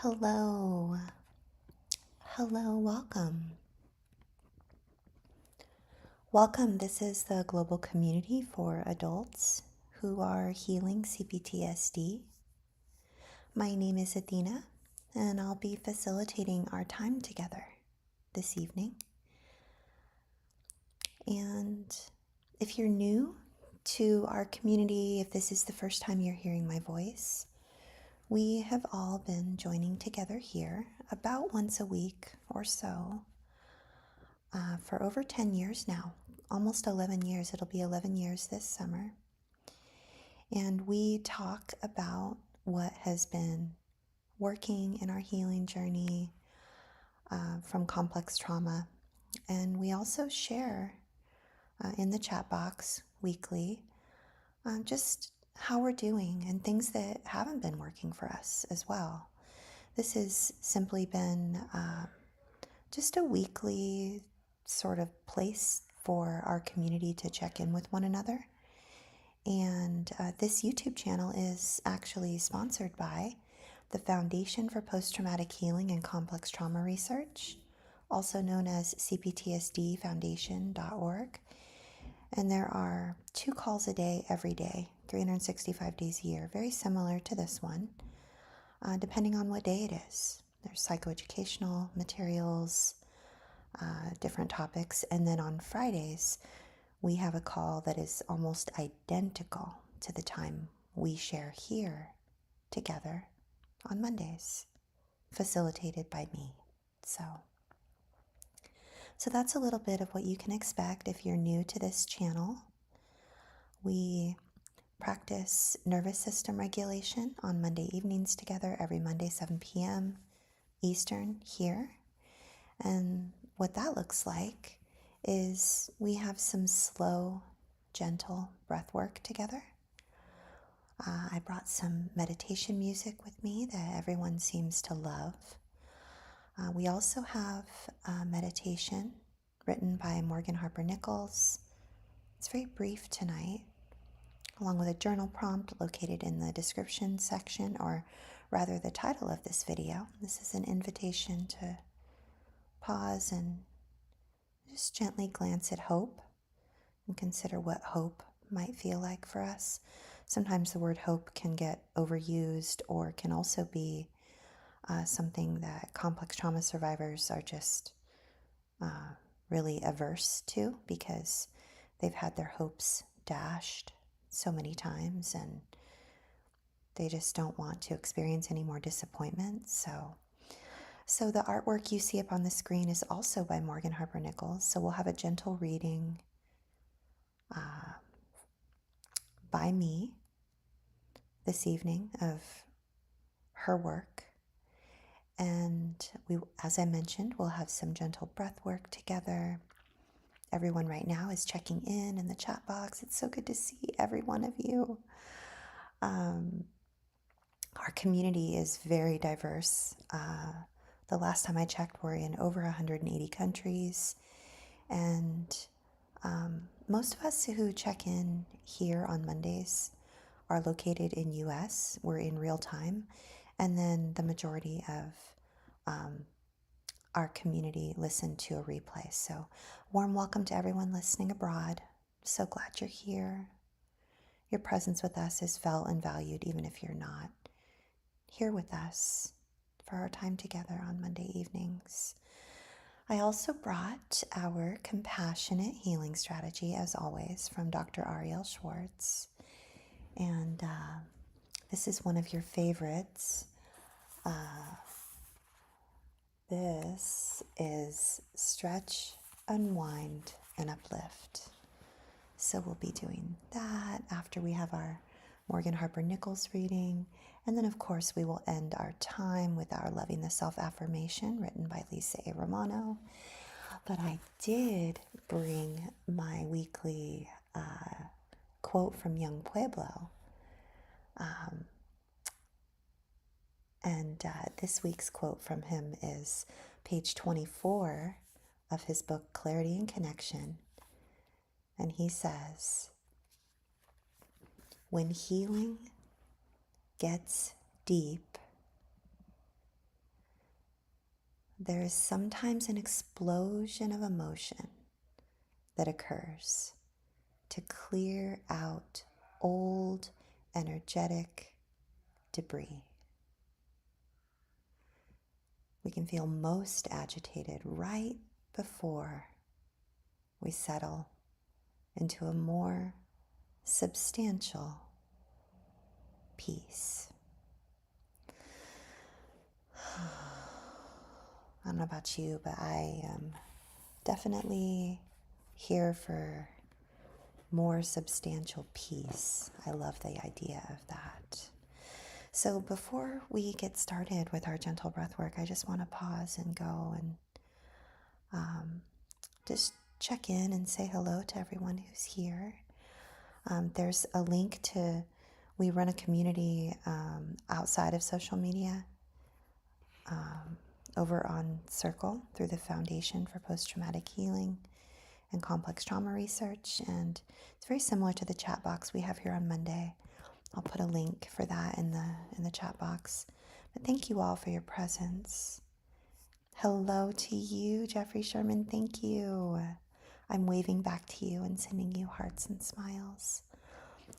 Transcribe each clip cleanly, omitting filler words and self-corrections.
Hello, welcome. Welcome. This is the global community for adults who are healing CPTSD. My name is Athena, and I'll be facilitating our time together this evening. And if you're new to our community, if this is the first time you're hearing my voice, we have all been joining together here about once a week or so for over 10 years now, almost 11 years. It'll be 11 years this summer. And we talk about what has been working in our healing journey from complex trauma. And we also share in the chat box weekly just how we're doing and things that haven't been working for us as well. This has simply been just a weekly sort of place for our community to check in with one another. And this YouTube channel is actually sponsored by the Foundation for Post-Traumatic Healing and Complex Trauma Research, also known as CPTSDfoundation.org. And there are 2 calls a day every day, 365 days a year, very similar to this one, depending on what day it is. There's psychoeducational materials, different topics. And then on Fridays, we have a call that is almost identical to the time we share here together on Mondays, facilitated by me. So that's a little bit of what you can expect if you're new to this channel. We practice nervous system regulation on Monday evenings together, every Monday, 7 p.m. Eastern here. And what that looks like is we have some slow, gentle breath work together. I brought some meditation music with me that everyone seems to love. We also have a meditation written by Morgan Harper Nichols. It's very brief tonight, along with a journal prompt located in the description section, or rather the title of this video. This is an invitation to pause and just gently glance at hope and consider what hope might feel like for us. Sometimes the word hope can get overused, or can also be something that complex trauma survivors are just really averse to, because they've had their hopes dashed so many times and they just don't want to experience any more disappointment. So the artwork you see up on the screen is also by Morgan Harper Nichols. So we'll have a gentle reading by me this evening of her work. And we, as I mentioned, we'll have some gentle breath work together. Everyone right now is checking in the chat box. It's so good to see every one of you. Our community is very diverse. The last time I checked, we're in over 180 countries. And most of us who check in here on Mondays are located in US. We're in real time. And then the majority of our community listen to a replay. So warm welcome to everyone listening abroad. So glad you're here. Your presence with us is felt and valued, even if you're not here with us for our time together on Monday evenings. I also brought our compassionate healing strategy, as always, from Dr. Ariel Schwartz. And this is one of your favorites. This is Stretch, Unwind, and Uplift. So we'll be doing that after we have our Morgan Harper Nichols reading. And then, of course, we will end our time with our Loving the Self affirmation written by Lisa A. Romano. But I did bring my weekly quote from Young Pueblo. And this week's quote from him is page 24 of his book, Clarity and Connection. And he says, "When healing gets deep, there is sometimes an explosion of emotion that occurs to clear out old energetic debris. We can feel most agitated right before we settle into a more substantial peace. I don't know about you, but I am definitely here for more substantial peace. I love the idea of that. So before we get started with our gentle breath work, I just want to pause and go and just check in and say hello to everyone who's here. There's a link to, we run a community outside of social media over on Circle through the Foundation for Post-Traumatic Healing and Complex Trauma Research, and it's very similar to the chat box we have here on Monday. I'll put a link for that in the chat box. But thank you all for your presence. Hello to you, Jeffrey Sherman. Thank you. I'm waving back to you and sending you hearts and smiles.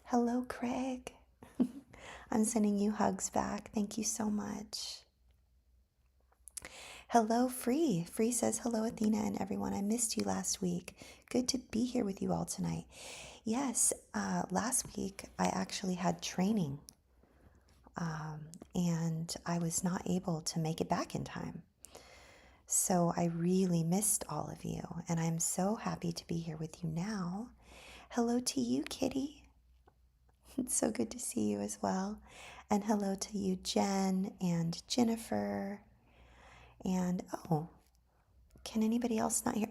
Hello, Craig. I'm sending you hugs back. Thank you so much. Hello, Free. Free says, hello, Athena and everyone. I missed you last week. Good to be here with you all tonight. Yes, last week I actually had training, and I was not able to make it back in time. So I really missed all of you, and I'm so happy to be here with you now. Hello to you, Kitty. It's so good to see you as well. And hello to you, Jen and Jennifer. And can anybody else not hear?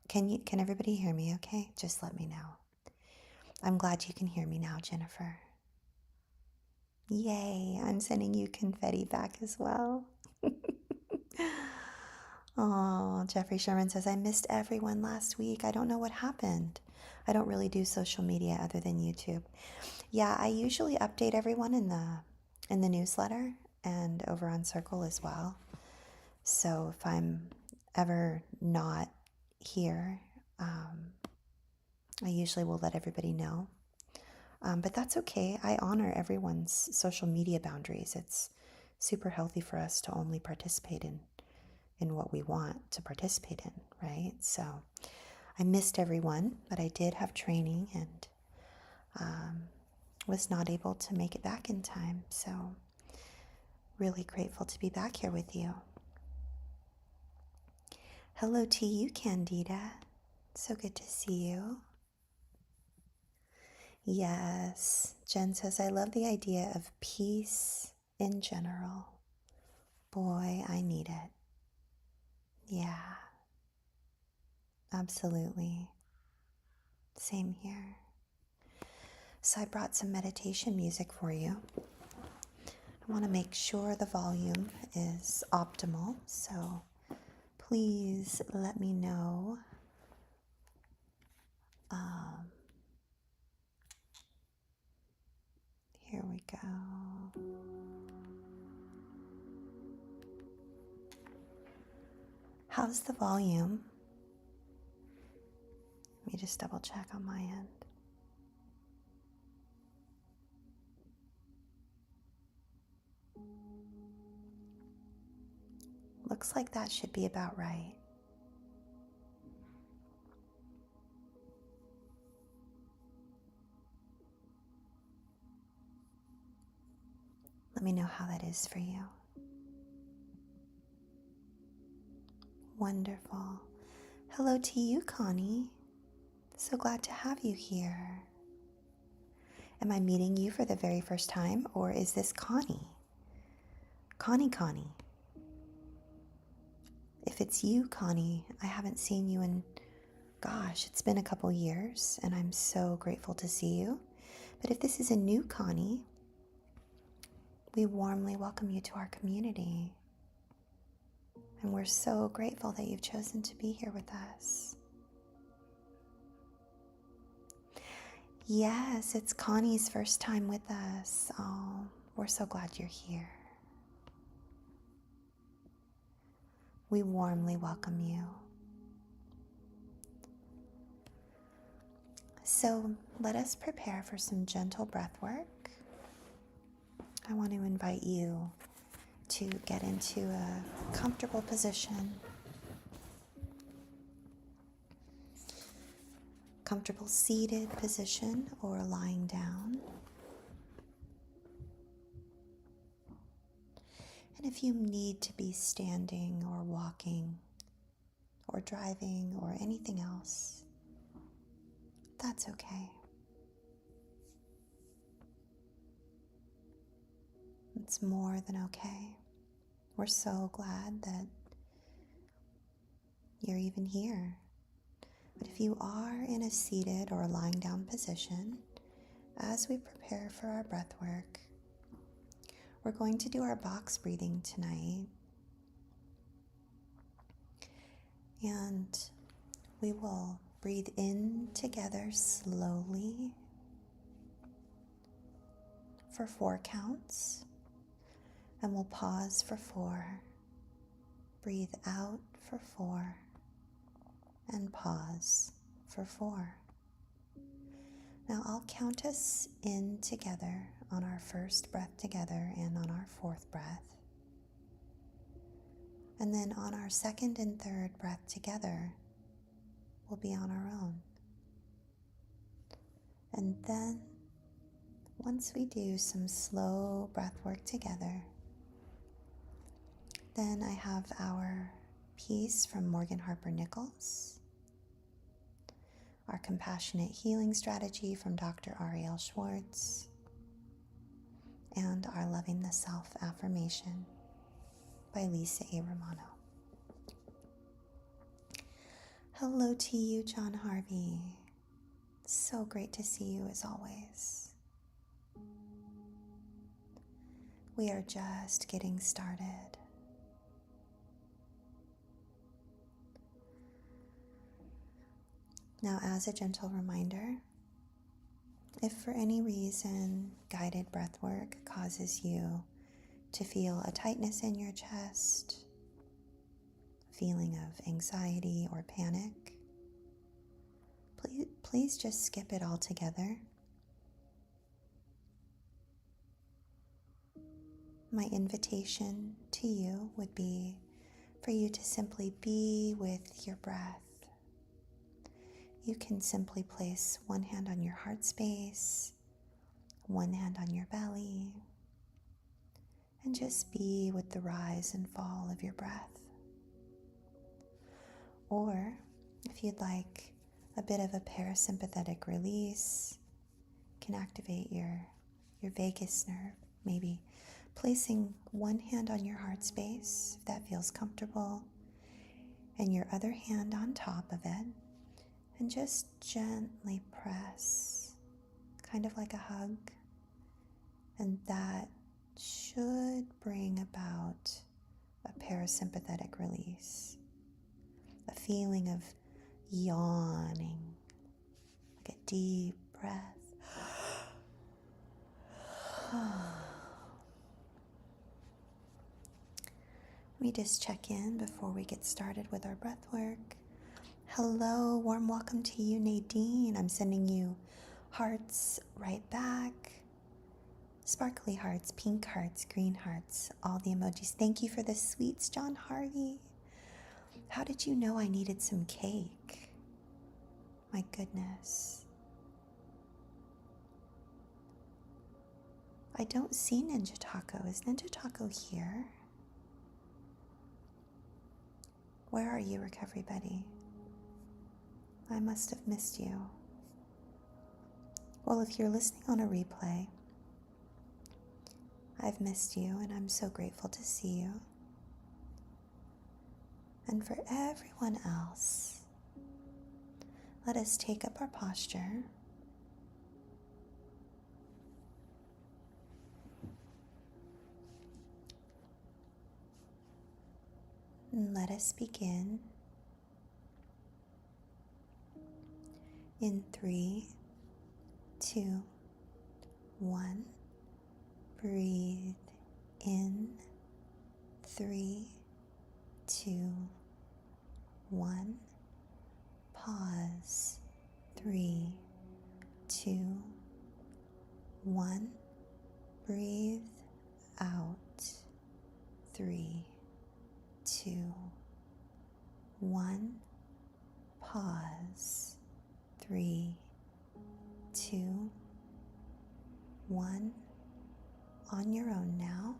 Can everybody hear me okay? Just let me know. I'm glad you can hear me now, Jennifer. Yay, I'm sending you confetti back as well. Oh, Jeffrey Sherman says, I missed everyone last week. I don't know what happened. I don't really do social media other than YouTube. Yeah, I usually update everyone in the newsletter and over on Circle as well. So if I'm ever not here, I usually will let everybody know. But that's okay. I honor everyone's social media boundaries. It's super healthy for us to only participate in what we want to participate in, right? So I missed everyone, but I did have training and was not able to make it back in time. So really grateful to be back here with you. Hello to you, Candida. So good to see you. Yes, Jen says, I love the idea of peace in general. Boy, I need it. Yeah, absolutely. Same here. So I brought some meditation music for you. I want to make sure the volume is optimal, so please let me know. Here we go. How's the volume? Let me just double check on my end. Looks like that should be about right. Let me know how that is for you. Wonderful. Hello to you, Connie. So glad to have you here. Am I meeting you for the very first time, or is this Connie? Connie. If it's you, Connie, I haven't seen you in, it's been a couple years, and I'm so grateful to see you. But if this is a new Connie, we warmly welcome you to our community. And we're so grateful that you've chosen to be here with us. Yes, it's Connie's first time with us. Oh, we're so glad you're here. We warmly welcome you. So let us prepare for some gentle breath work. I want to invite you to get into a comfortable position, comfortable seated position or lying down. And if you need to be standing or walking or driving or anything else, that's okay. It's more than okay. We're so glad that you're even here. But if you are in a seated or lying down position, as we prepare for our breath work, we're going to do our box breathing tonight. And we will breathe in together slowly for 4 counts. And we'll pause for 4. Breathe out for 4. And pause for 4. Now I'll count us in together on our first breath together and on our 4th breath. And then on our 2nd and 3rd breath together, we'll be on our own. And then once we do some slow breath work together, then I have our piece from Morgan Harper Nichols, our compassionate healing strategy from Dr. Ariel Schwartz, and our Loving the Self affirmation by Lisa A. Romano. Hello to you, John Harvey. So great to see you as always. We are just getting started. Now, as a gentle reminder, if for any reason guided breath work causes you to feel a tightness in your chest, feeling of anxiety or panic, please just skip it altogether. My invitation to you would be for you to simply be with your breath. You can simply place one hand on your heart space, one hand on your belly, and just be with the rise and fall of your breath. Or, if you'd like a bit of a parasympathetic release, you can activate your vagus nerve, maybe placing one hand on your heart space, if that feels comfortable, and your other hand on top of it, and just gently press, kind of like a hug, and that should bring about a parasympathetic release, a feeling of yawning, like a deep breath. Let me just check in before we get started with our breath work. Hello, warm welcome to you, Nadine. I'm sending you hearts right back. Sparkly hearts, pink hearts, green hearts, all the emojis. Thank you for the sweets, John Harvey. How did you know I needed some cake? My goodness. I don't see Ninja Taco. Is Ninja Taco here? Where are you, Recovery Buddy? I must have missed you. Well, if you're listening on a replay, I've missed you and I'm so grateful to see you. And for everyone else, let us take up our posture. And let us begin in 3, 2, 1. Breathe in. 3, 2, 1. Pause. 3, 2, 1. Breathe out. 3, 2, 1. Pause. 3, 2, 1. On your own now.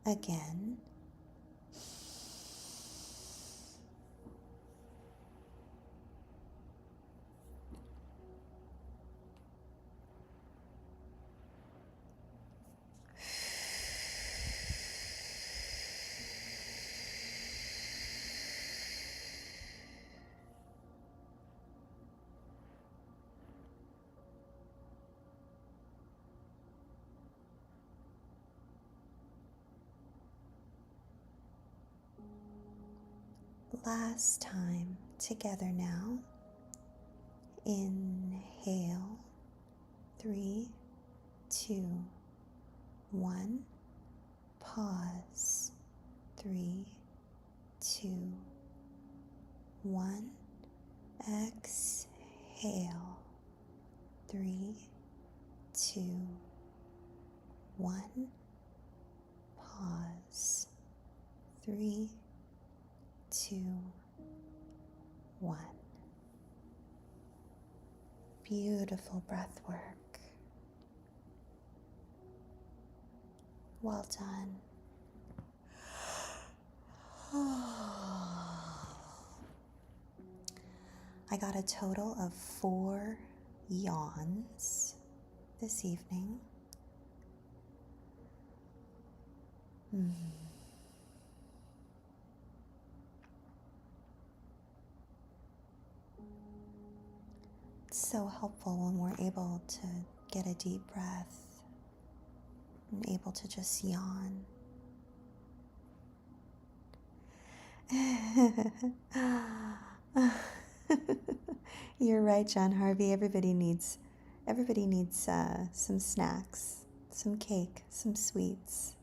Again. Last time together now. Inhale. 3, 2, 1. Pause. 3, 2, 1. Exhale. 3, 2, 1. Pause. 3, 2, 1. Beautiful breath work. Well done. I got a total of 4 yawns this evening. It's so helpful when we're able to get a deep breath and able to just yawn. You're right, John Harvey. Everybody needs some snacks, some cake, some sweets.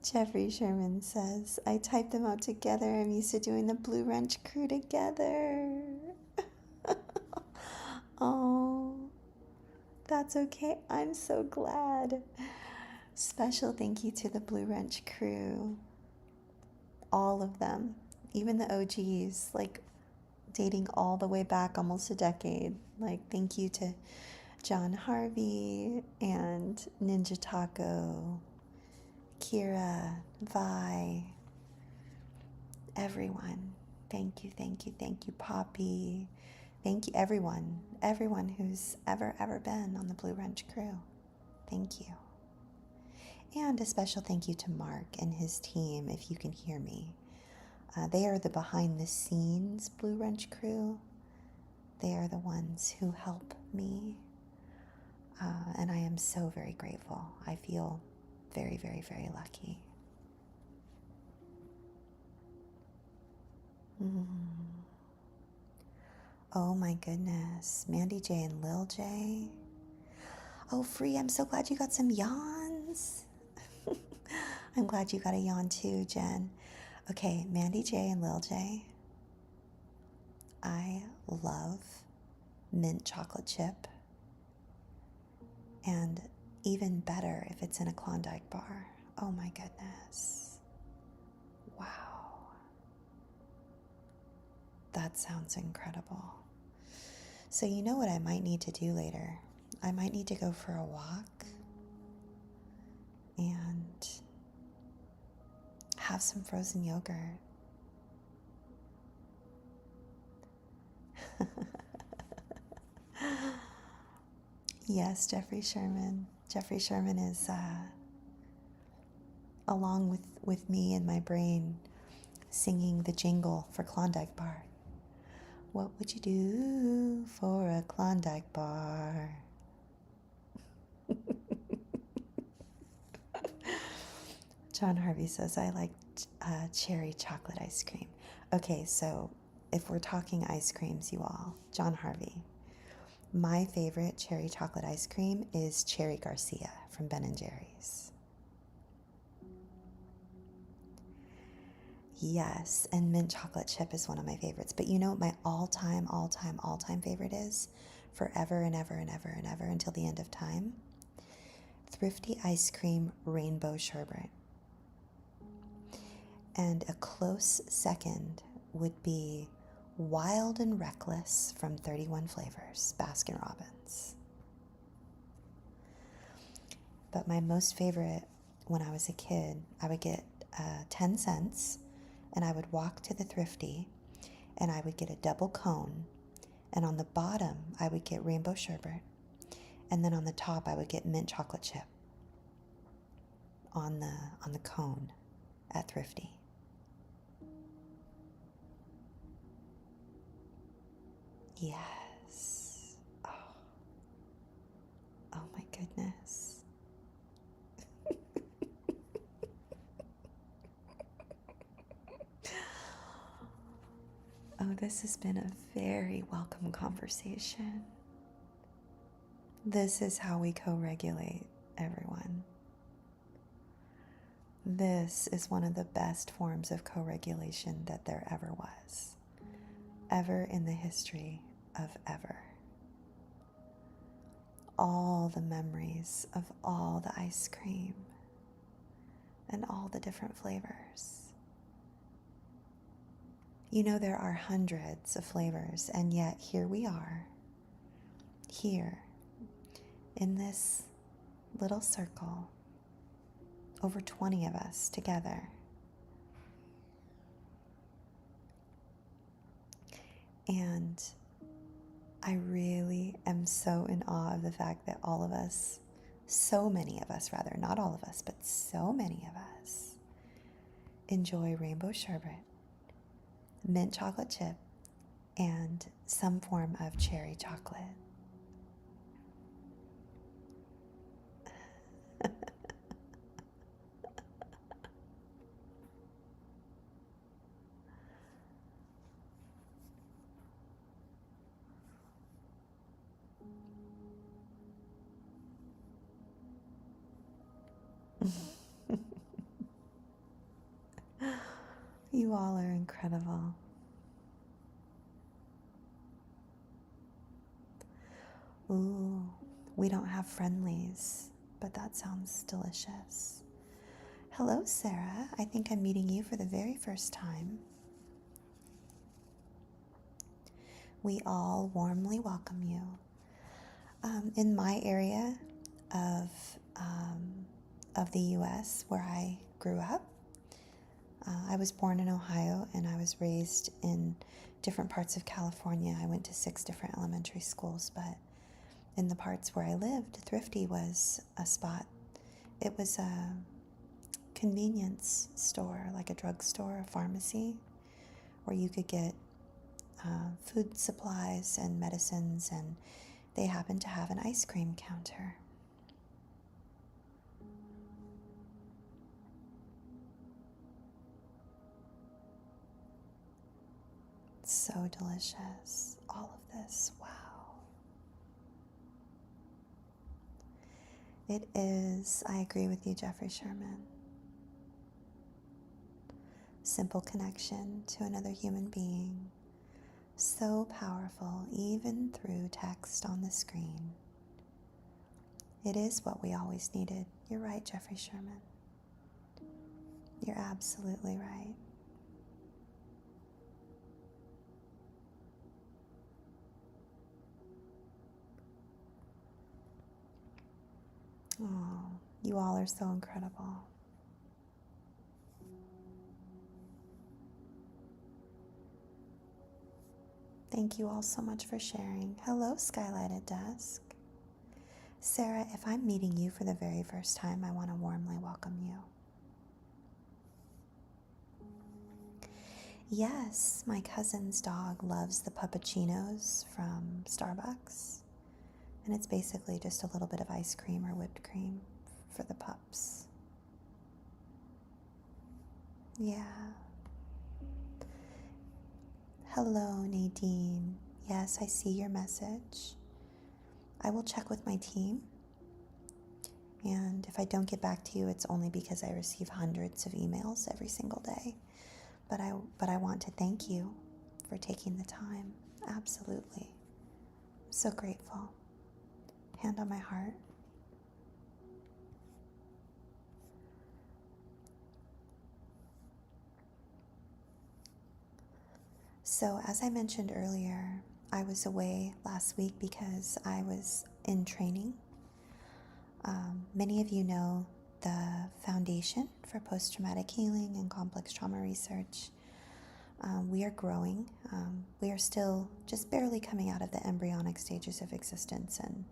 Jeffrey Sherman says, I typed them out together. I'm used to doing the Blue Wrench crew together. Oh, that's okay. I'm so glad. Special thank you to the Blue Wrench crew. All of them. Even the OGs, like dating all the way back almost a decade. Like, thank you to John Harvey and Ninja Taco, Kira, Vi, everyone. Thank you, thank you, thank you, Poppy. Thank you, everyone who's ever been on the Blue Wrench crew. Thank you. And a special thank you to Mark and his team, if you can hear me. They are the behind-the-scenes Blue Wrench crew. They are the ones who help me. And I am so very grateful. I feel very, very, very lucky. Oh my goodness. Mandy J and Lil J. Oh, Free, I'm so glad you got some yawns. I'm glad you got a yawn too, Jen. Okay, Mandy J and Lil J. I love mint chocolate chip. And even better if it's in a Klondike bar. Oh my goodness. Wow. That sounds incredible. So you know what I might need to do later? I might need to go for a walk and have some frozen yogurt. Yes, Jeffrey Sherman. Jeffrey Sherman is, along with me and my brain, singing the jingle for Klondike Bar. What would you do for a Klondike bar? John Harvey says, I like cherry chocolate ice cream. Okay, so if we're talking ice creams, you all, John Harvey, my favorite cherry chocolate ice cream is Cherry Garcia from Ben & Jerry's. Yes, and mint chocolate chip is one of my favorites. But you know what my all-time favorite is? Forever and ever and ever and ever until the end of time? Thrifty Ice Cream Rainbow Sherbet. And a close second would be Wild and Reckless from 31 Flavors, Baskin Robbins. But my most favorite, when I was a kid, I would get 10 cents, and I would walk to the Thrifty, and I would get a double cone, and on the bottom, I would get rainbow sherbet, and then on the top, I would get mint chocolate chip on the cone at Thrifty. Yes. Oh my goodness. Oh, this has been a very welcome conversation. This is how we co-regulate, everyone. This is one of the best forms of co-regulation that there ever was. Ever in the history of ever. All the memories of all the ice cream and all the different flavors. You know, there are hundreds of flavors, and yet here we are, here in this little circle, over 20 of us together. And I really am so in awe of the fact that all of us, so many of us rather, not all of us, but so many of us, enjoy rainbow sherbet, mint chocolate chip, and some form of cherry chocolate. You all are incredible. Ooh, we don't have friendlies, but that sounds delicious. Hello, Sarah. I think I'm meeting you for the very first time. We all warmly welcome you. In my area of the U.S. where I grew up, I was born in Ohio and I was raised in different parts of California. I went to 6 different elementary schools, but in the parts where I lived, Thrifty was a spot. It was a convenience store, like a drugstore, a pharmacy, where you could get food supplies and medicines, and they happened to have an ice cream counter. So delicious. All of this. Wow. It is, I agree with you, Jeffrey Sherman. Simple connection to another human being. So powerful, even through text on the screen. It is what we always needed. You're right, Jeffrey Sherman. You're absolutely right. Oh, you all are so incredible. Thank you all so much for sharing. Hello, Skylight at Dusk. Sarah, if I'm meeting you for the very first time, I want to warmly welcome you. Yes, my cousin's dog loves the puppuccinos from Starbucks. And it's basically just a little bit of ice cream or whipped cream for the pups. Yeah. Hello, Nadine. Yes, I see your message. I will check with my team. And if I don't get back to you, it's only because I receive hundreds of emails every single day. But I want to thank you for taking the time. Absolutely. I'm so grateful. Hand on my heart. So, as I mentioned earlier, I was away last week because I was in training. Many of you know the Foundation for Post-Traumatic Healing and Complex Trauma Research. We are growing. We are still just barely coming out of the embryonic stages of existence, and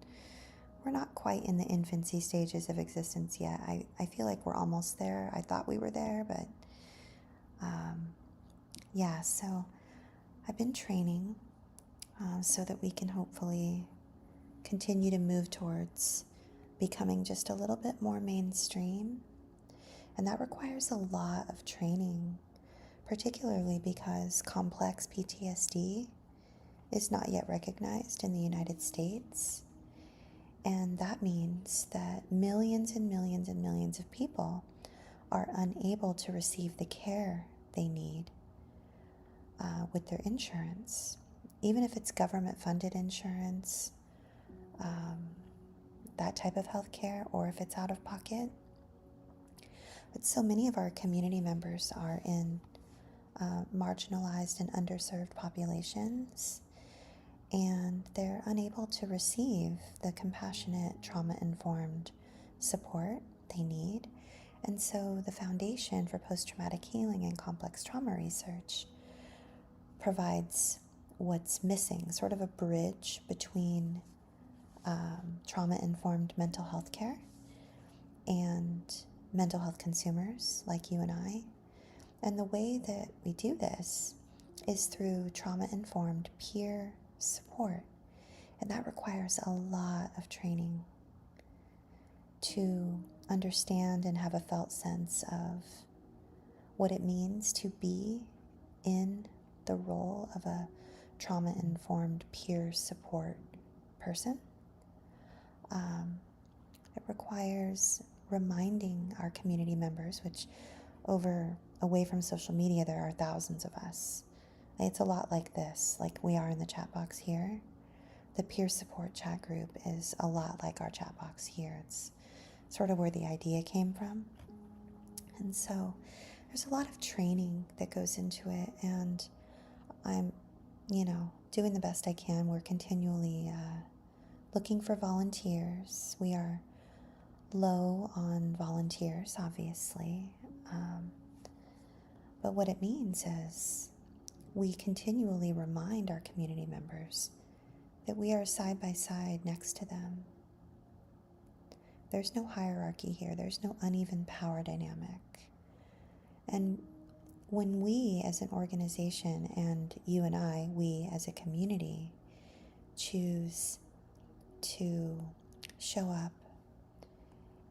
we're not quite in the infancy stages of existence yet. I feel like we're almost there. I thought we were there, but yeah, so I've been training so that we can hopefully continue to move towards becoming just a little bit more mainstream. And that requires a lot of training, particularly because complex PTSD is not yet recognized in the United States. And that means that millions and millions and millions of people are unable to receive the care they need with their insurance, even if it's government-funded insurance, that type of health care, or if it's out of pocket. But so many of our community members are in marginalized and underserved populations, and they're unable to receive the compassionate, trauma-informed support they need. And so the Foundation for Post-Traumatic Healing and Complex Trauma Research provides what's missing, sort of a bridge between trauma-informed mental health care and mental health consumers like you and I. And the way that we do this is through trauma-informed peer support. And that requires a lot of training to understand and have a felt sense of what it means to be in the role of a trauma-informed peer support person. It requires reminding our community members, which away from social media, there are thousands of us. It's a lot like this, like we are in the chat box here. The peer support chat group is a lot like our chat box here. It's sort of where the idea came from. And so there's a lot of training that goes into it, and I'm, doing the best I can. We're continually looking for volunteers. We are low on volunteers, obviously. But what it means is we continually remind our community members that we are side by side next to them. There's no hierarchy here. There's no uneven power dynamic. And when we as an organization, and you and I, we as a community, choose to show up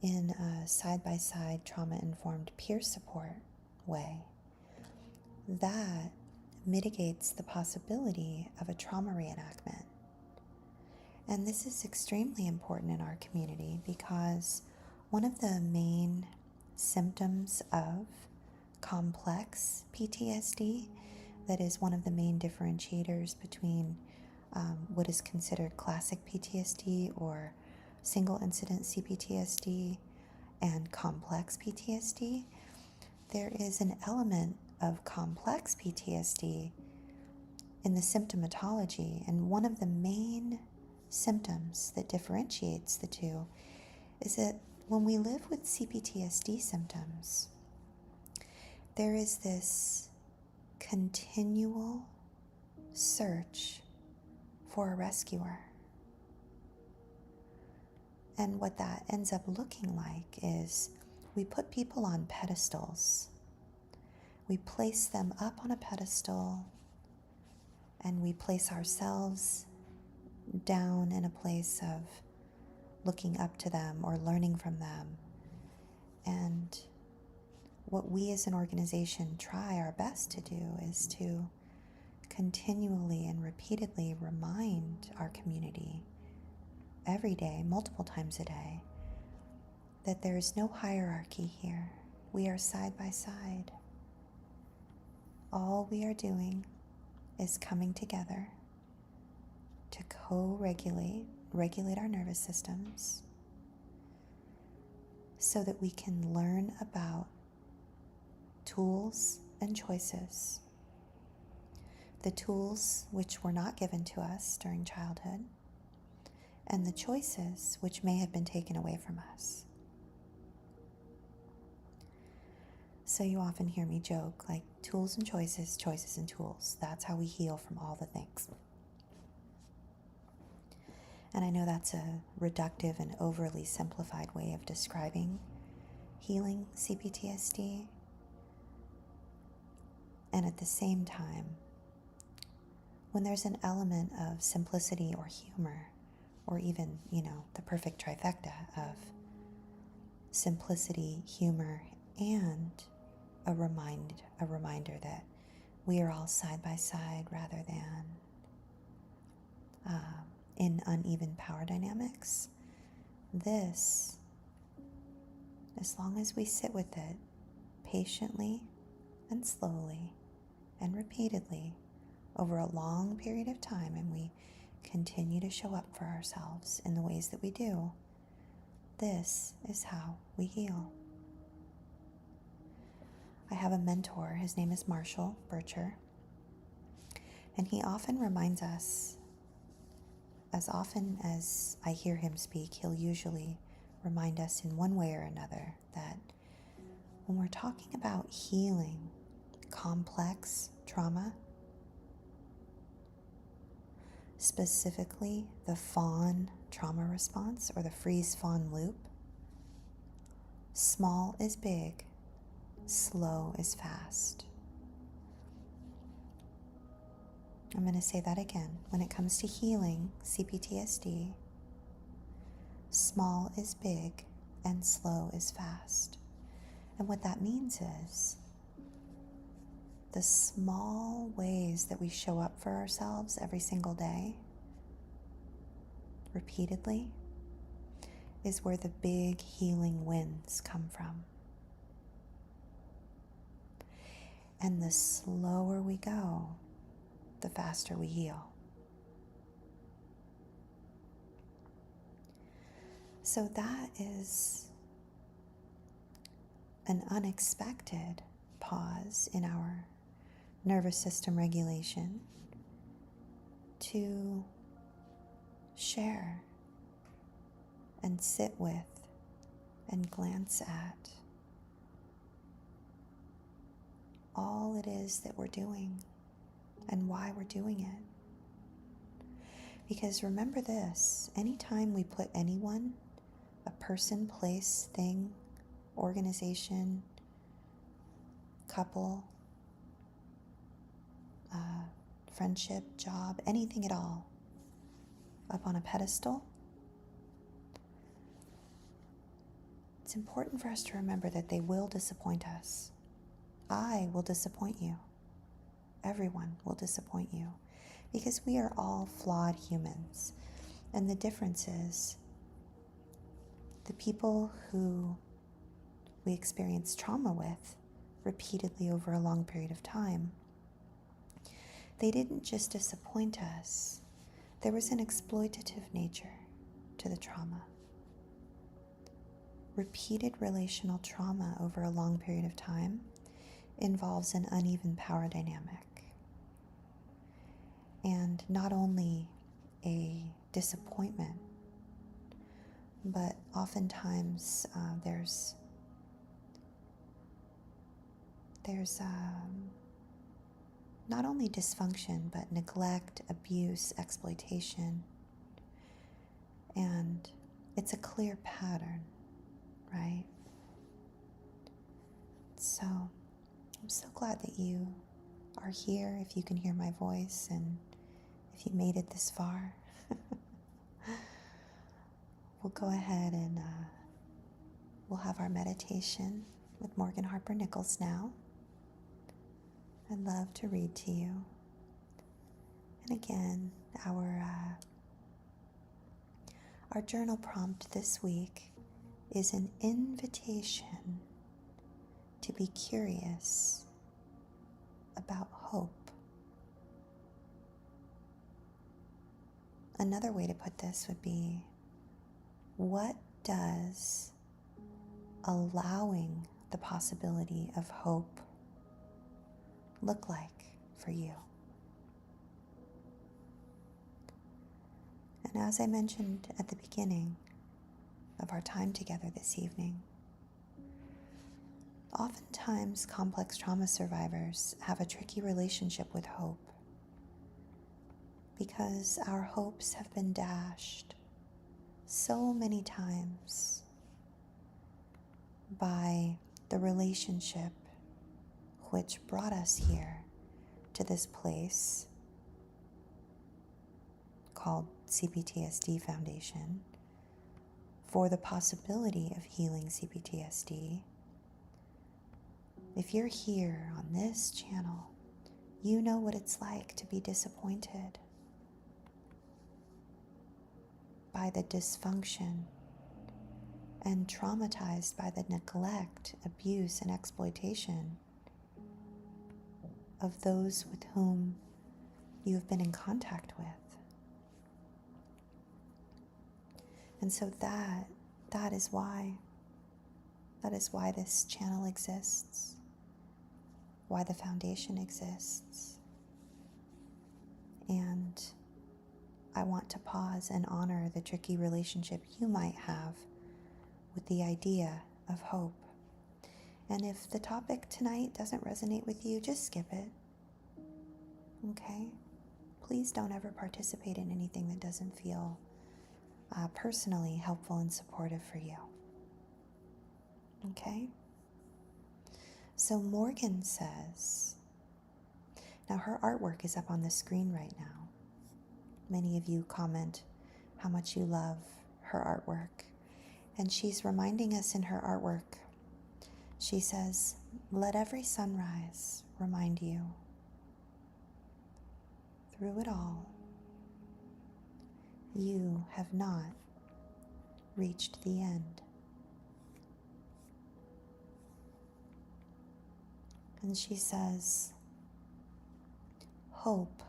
in a side-by-side trauma-informed peer support way, that mitigates the possibility of a trauma reenactment. And this is extremely important in our community because one of the main symptoms of complex PTSD, that is one of the main differentiators between what is considered classic PTSD or single incident CPTSD and complex PTSD, there is an element of complex PTSD in the symptomatology, and one of the main symptoms that differentiates the two is that when we live with CPTSD symptoms, there is this continual search for a rescuer. And what that ends up looking like is we put people on pedestals. we place them up on a pedestal and we place ourselves down in a place of looking up to them or learning from them. And what we as an organization try our best to do is to continually and repeatedly remind our community every day, multiple times a day, that there is no hierarchy here. We are side by side. All we are doing is coming together to regulate our nervous systems so that we can learn about tools and choices. The tools which were not given to us during childhood, and the choices which may have been taken away from us. So you often hear me joke, like, tools and choices, choices and tools. That's how we heal from all the things. And I know that's a reductive and overly simplified way of describing healing CPTSD. And at the same time, when there's an element of simplicity or humor, or even, the perfect trifecta of simplicity, humor, and a reminder that we are all side by side rather than in uneven power dynamics. This, as long as we sit with it patiently and slowly and repeatedly over a long period of time, and we continue to show up for ourselves in the ways that we do, this is how we heal. I have a mentor, his name is Marshall Bircher, and he often reminds us, as often as I hear him speak, he'll usually remind us in one way or another that when we're talking about healing complex trauma, specifically the fawn trauma response or the freeze-fawn loop, small is big, slow is fast. I'm going to say that again. When it comes to healing CPTSD, small is big and slow is fast. And what that means is the small ways that we show up for ourselves every single day, repeatedly, is where the big healing wins come from. And the slower we go, the faster we heal. So that is an unexpected pause in our nervous system regulation to share and sit with and glance at all it is that we're doing and why we're doing it. Because remember this, anytime we put anyone, a person, place, thing, organization, couple, friendship, job, anything at all, up on a pedestal, it's important for us to remember that they will disappoint us. I will disappoint you. Everyone will disappoint you because we are all flawed humans. And the difference is the people who we experience trauma with repeatedly over a long period of time, they didn't just disappoint us. There was an exploitative nature to the trauma. Repeated relational trauma over a long period of time involves an uneven power dynamic. And not only a disappointment, but oftentimes there's not only dysfunction, but neglect, abuse, exploitation. And it's a clear pattern, right? So I'm so glad that you are here, if you can hear my voice, and if you made it this far. We'll go ahead and we'll have our meditation with Morgan Harper Nichols now. I'd love to read to you. And again, our journal prompt this week is an invitation to be curious about hope. Another way to put this would be, what does allowing the possibility of hope look like for you? And as I mentioned at the beginning of our time together this evening, oftentimes complex trauma survivors have a tricky relationship with hope because our hopes have been dashed so many times by the relationship which brought us here to this place called CPTSD Foundation for the possibility of healing CPTSD. If you're here on this channel, you know what it's like to be disappointed by the dysfunction and traumatized by the neglect, abuse, and exploitation of those with whom you have been in contact with. And so that is why this channel exists, why the foundation exists. And I want to pause and honor the tricky relationship you might have with the idea of hope. And if the topic tonight doesn't resonate with you, just skip it. Okay? Please don't ever participate in anything that doesn't feel personally helpful and supportive for you. Okay? So Morgan says, now her artwork is up on the screen right now. Many of you comment how much you love her artwork. And she's reminding us in her artwork, she says, let every sunrise remind you, through it all, you have not reached the end. And she says, hope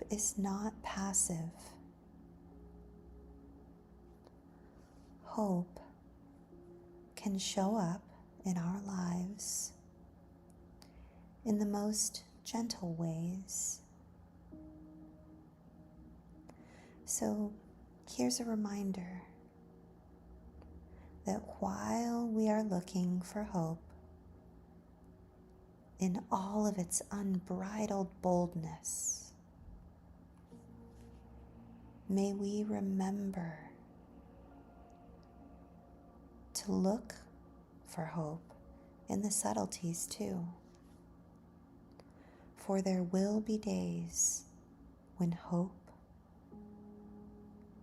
is not passive. Hope can show up in our lives in the most gentle ways. So here's a reminder that while we are looking for hope in all of its unbridled boldness, may we remember to look for hope in the subtleties too. For there will be days when hope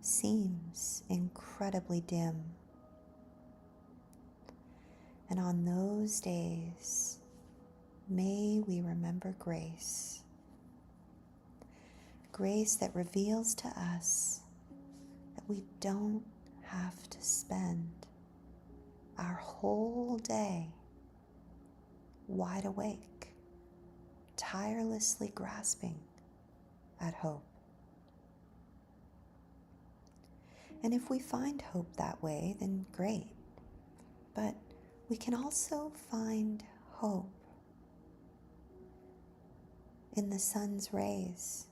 seems incredibly dim. And on those days, may we remember grace. Grace that reveals to us that we don't have to spend our whole day wide awake, tirelessly grasping at hope. And if we find hope that way, then great. But we can also find hope in the sun's rays,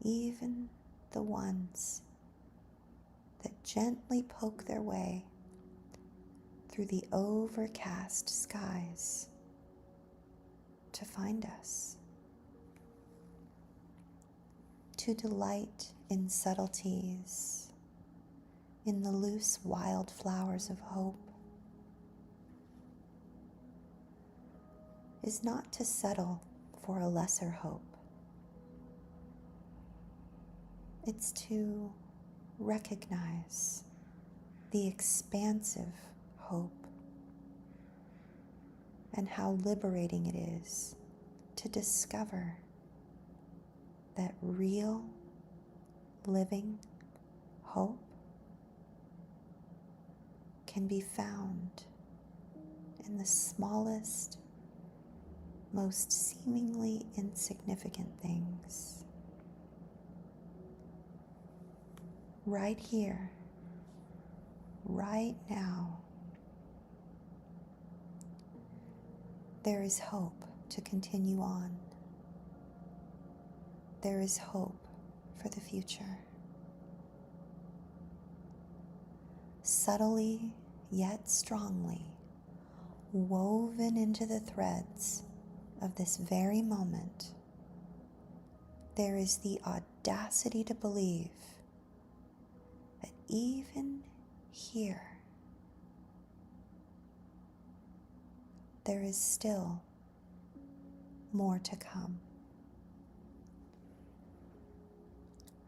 even the ones that gently poke their way through the overcast skies to find us, to delight in subtleties, in the loose wild flowers of hope, is not to settle for a lesser hope. It's to recognize the expansive hope and how liberating it is to discover that real, living hope can be found in the smallest, most seemingly insignificant things. Right here, right now, there is hope to continue on. There is hope for the future. Subtly yet strongly woven into the threads of this very moment, there is the audacity to believe that even here, there is still more to come.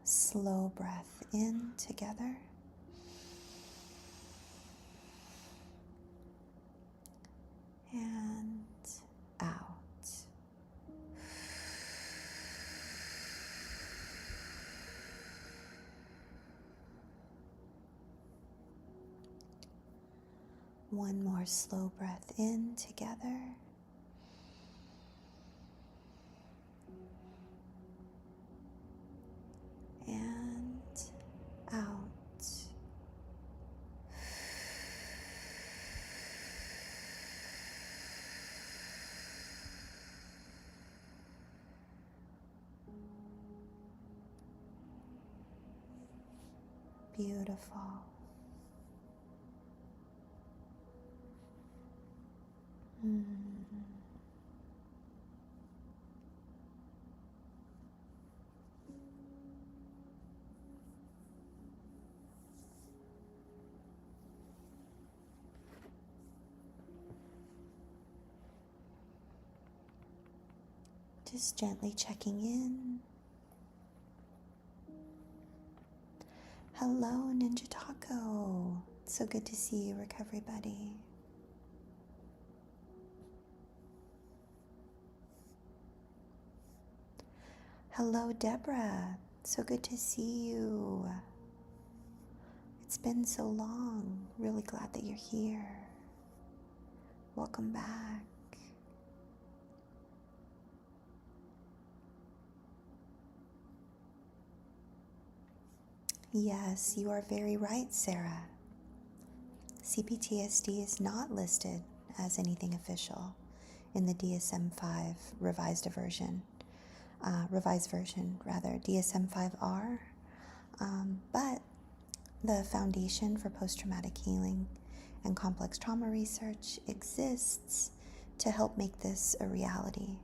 Slow breath in together. And out. One more slow breath in together. And out. Beautiful. Just gently checking in. Hello, Ninja Taco. So good to see you, recovery buddy. Hello, Deborah. So good to see you. It's been so long. Really glad that you're here. Welcome back. Yes, you are very right, Sarah. CPTSD is not listed as anything official in the DSM-5 revised version, DSM-5R. But the Foundation for Post-Traumatic Healing and Complex Trauma Research exists to help make this a reality.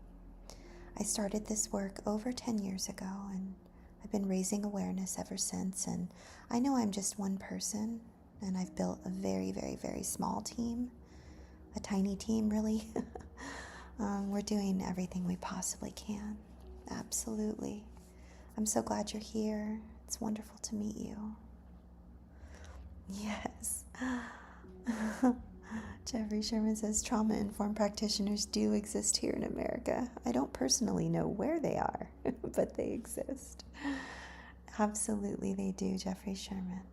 I started this work over 10 years ago, and I've been raising awareness ever since. And I know I'm just one person, and I've built a very, very, very small team, a tiny team, really. We're doing everything we possibly can. Absolutely. I'm so glad you're here. It's wonderful to meet you. Yes. Jeffrey Sherman says trauma-informed practitioners do exist here in America. I don't personally know where they are, but they exist. Absolutely they do, Jeffrey Sherman.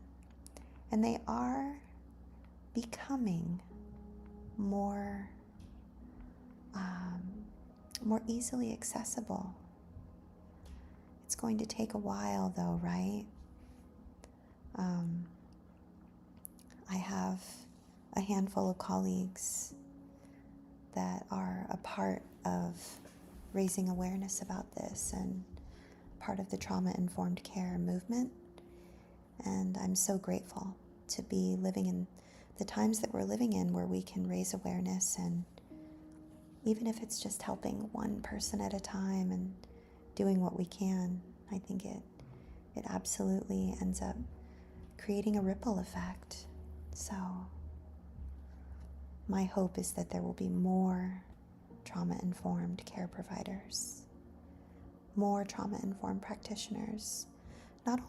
And they are becoming more easily accessible. It's going to take a while though, right? I have a handful of colleagues that are a part of raising awareness about this and part of the trauma-informed care movement. And I'm so grateful to be living in the times that we're living in, where we can raise awareness, and even if it's just helping one person at a time and doing what we can, I think it absolutely ends up creating a ripple effect. So my hope is that there will be more trauma-informed care providers, more trauma-informed practitioners, not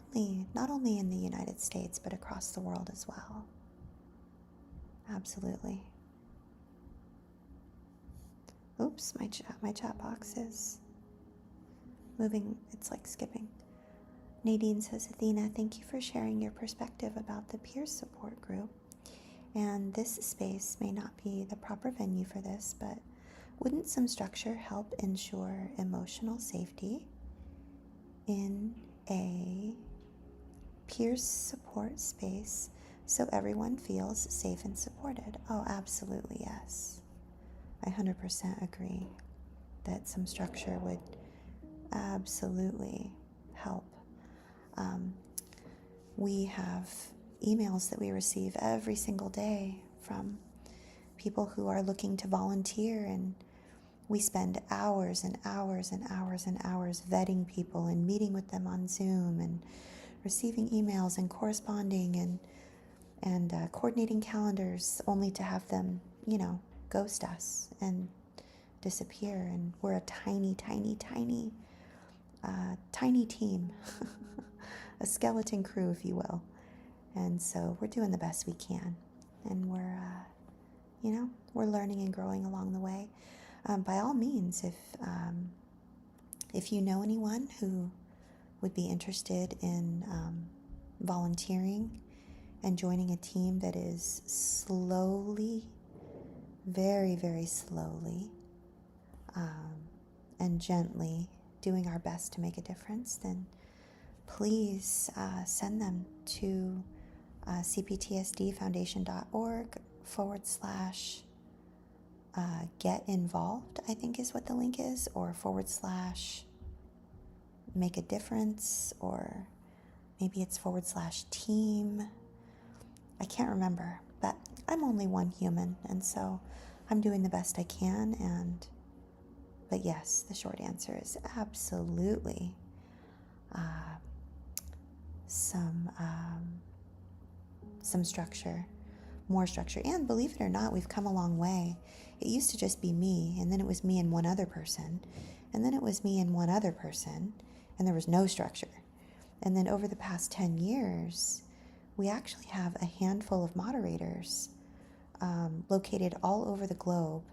only in the United States, but across the world as well. Absolutely. Oops, my chat box is moving. It's like skipping. Nadine says, Athena, thank you for sharing your perspective about the peer support group. And this space may not be the proper venue for this, but wouldn't some structure help ensure emotional safety in a peer support space so everyone feels safe and supported? Oh, absolutely, yes. I 100% agree that some structure would absolutely help. We have emails that we receive every single day from people who are looking to volunteer, and we spend hours and hours and hours and hours vetting people and meeting with them on Zoom and receiving emails and corresponding and coordinating calendars, only to have them, ghost us and disappear. And we're a tiny, tiny, tiny, tiny team, a skeleton crew, if you will. And so we're doing the best we can, and we're learning and growing along the way. By all means, if you know anyone who would be interested in volunteering and joining a team that is slowly, very, very slowly, and gently doing our best to make a difference, then please send them to cptsdfoundation.org/get involved, I think is what the link is, or /make a difference, or maybe it's /team. I can't remember, but I'm only one human, and so I'm doing the best I can. But yes, the short answer is absolutely some structure, more structure. And believe it or not, we've come a long way. It used to just be me, and then it was me and one other person, and then it was me and one other person, and there was no structure. And then over the past 10 years, we actually have a handful of moderators located all over the globe,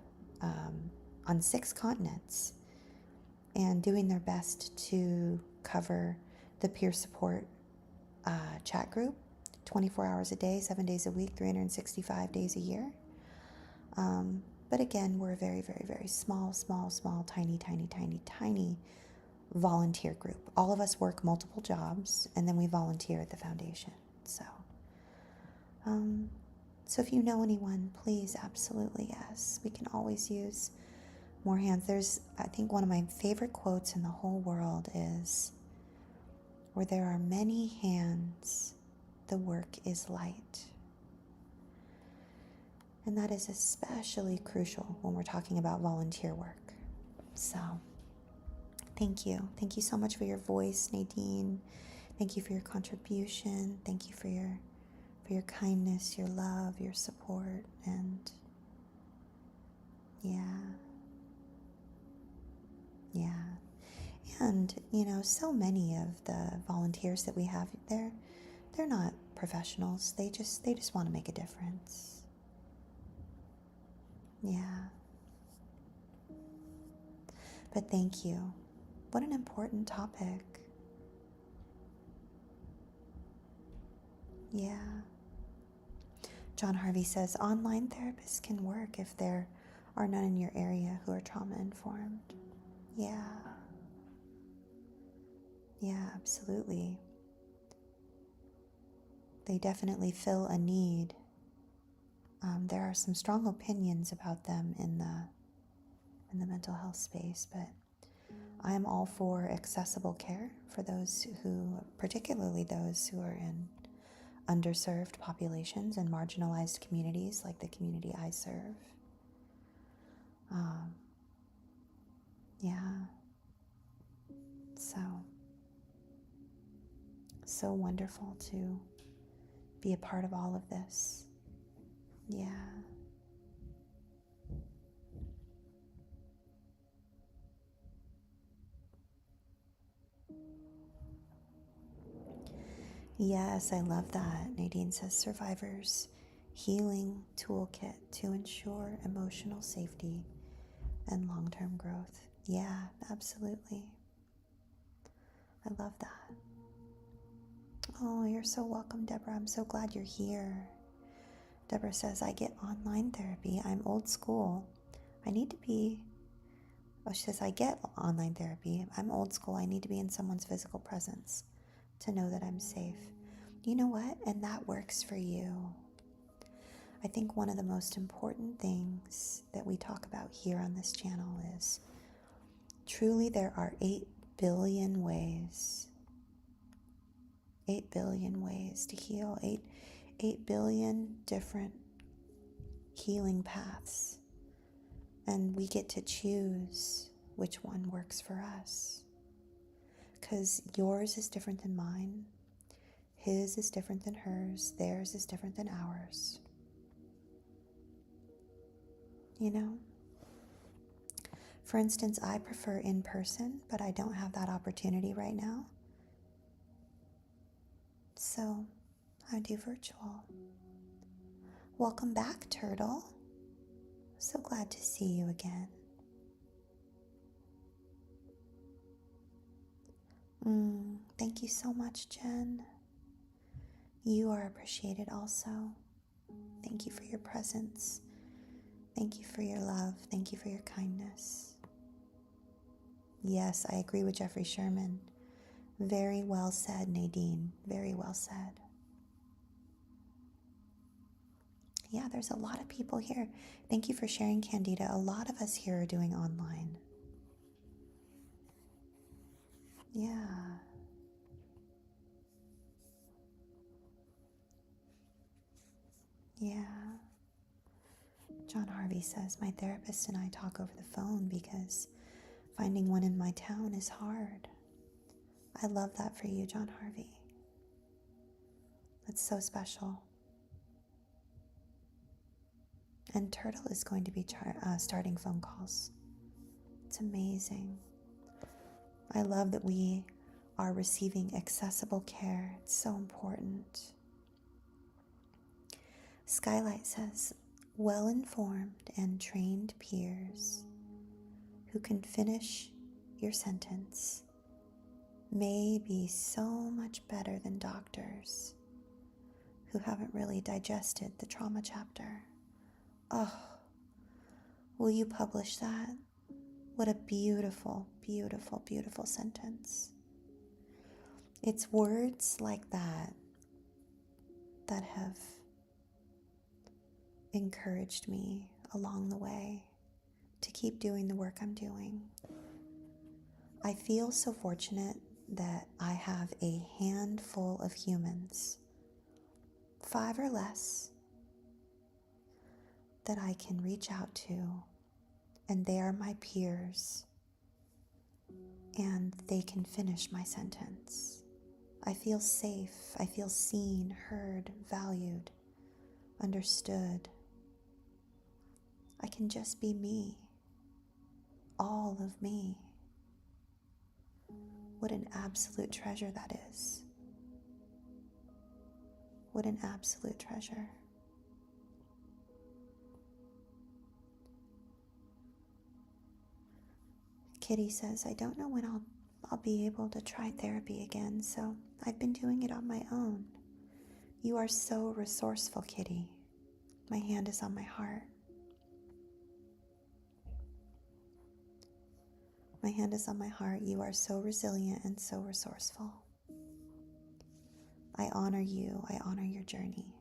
on 6 continents, and doing their best to cover the peer support chat group 24 hours a day, 7 days a week, 365 days a year. But again, we're a very, very, very small, tiny, tiny, tiny, tiny volunteer group. All of us work multiple jobs, and then we volunteer at the foundation. So if you know anyone, please, absolutely, yes. We can always use more hands. There's, I think, one of my favorite quotes in the whole world is, where there are many hands, the work is light. And that is especially crucial when we're talking about volunteer work. So thank you. Thank you so much for your voice, Nadine. Thank you for your contribution. Thank you for your kindness, your love, your support, and yeah. And, so many of the volunteers that we have there, they're not professionals. They just want to make a difference. Yeah. But thank you. What an important topic. Yeah. John Harvey says, online therapists can work if there are none in your area who are trauma-informed. Yeah. Yeah, absolutely. They definitely fill a need. There are some strong opinions about them in the mental health space, but I am all for accessible care for those who, particularly those who are in underserved populations and marginalized communities like the community I serve. Yeah. So wonderful to be a part of all of this. Yeah. Yes, I love that. Nadine says survivors healing toolkit to ensure emotional safety and long-term growth. Yeah, absolutely. I love that. Oh, you're so welcome, Deborah. I'm so glad you're here. Deborah says, I get online therapy. I'm old school. I need to be, she says, I get online therapy. I'm old school. I need to be in someone's physical presence to know that I'm safe. You know what? And that works for you. I think one of the most important things that we talk about here on this channel is truly there are 8 billion ways 8 billion ways to heal, 8 billion different healing paths. And we get to choose which one works for us. Because yours is different than mine, his is different than hers, theirs is different than ours. You know? For instance, I prefer in person, but I don't have that opportunity right now. So I do virtual. Welcome back, Turtle. So glad to see you again. Thank you so much, Jen. You are appreciated also. Thank you for your presence. Thank you for your love. Thank you for your kindness. Yes, I agree with Jeffrey Sherman. Very well said, Nadine. Very well said. Yeah, there's a lot of people here. Thank you for sharing, Candida. A lot of us here are doing online. Yeah. Yeah. John Harvey says, my therapist and I talk over the phone because finding one in my town is hard. I love that for you, John Harvey. That's so special. And Turtle is going to be starting phone calls. It's amazing. I love that we are receiving accessible care. It's so important. Skylight says, well-informed and trained peers who can finish your sentence may be so much better than doctors who haven't really digested the trauma chapter. Oh, will you publish that? What a beautiful, beautiful, beautiful sentence. It's words like that that have encouraged me along the way to keep doing the work I'm doing. I feel so fortunate that I have a handful of humans, 5 or less, that I can reach out to, and they are my peers, and they can finish my sentence. I feel safe. I feel seen, heard, valued, understood. I can just be me, all of me. What an absolute treasure that is. What an absolute treasure. Kitty says, I don't know when I'll be able to try therapy again, so I've been doing it on my own. You are so resourceful, Kitty. My hand is on my heart. My hand is on my heart. You are so resilient and so resourceful. I honor you. I honor your journey.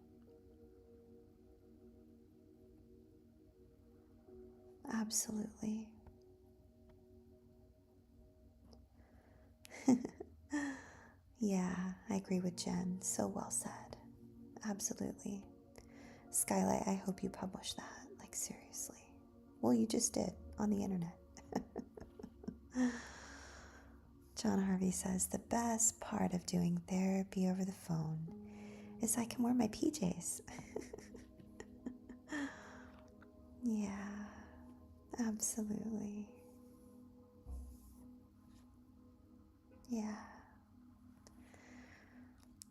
Absolutely. Yeah, I agree with Jen. So well said. Absolutely. Skylight, I hope you publish that. Like, seriously. Well, you just did on the internet. John Harvey says, the best part of doing therapy over the phone is I can wear my PJs. Yeah, absolutely. Yeah.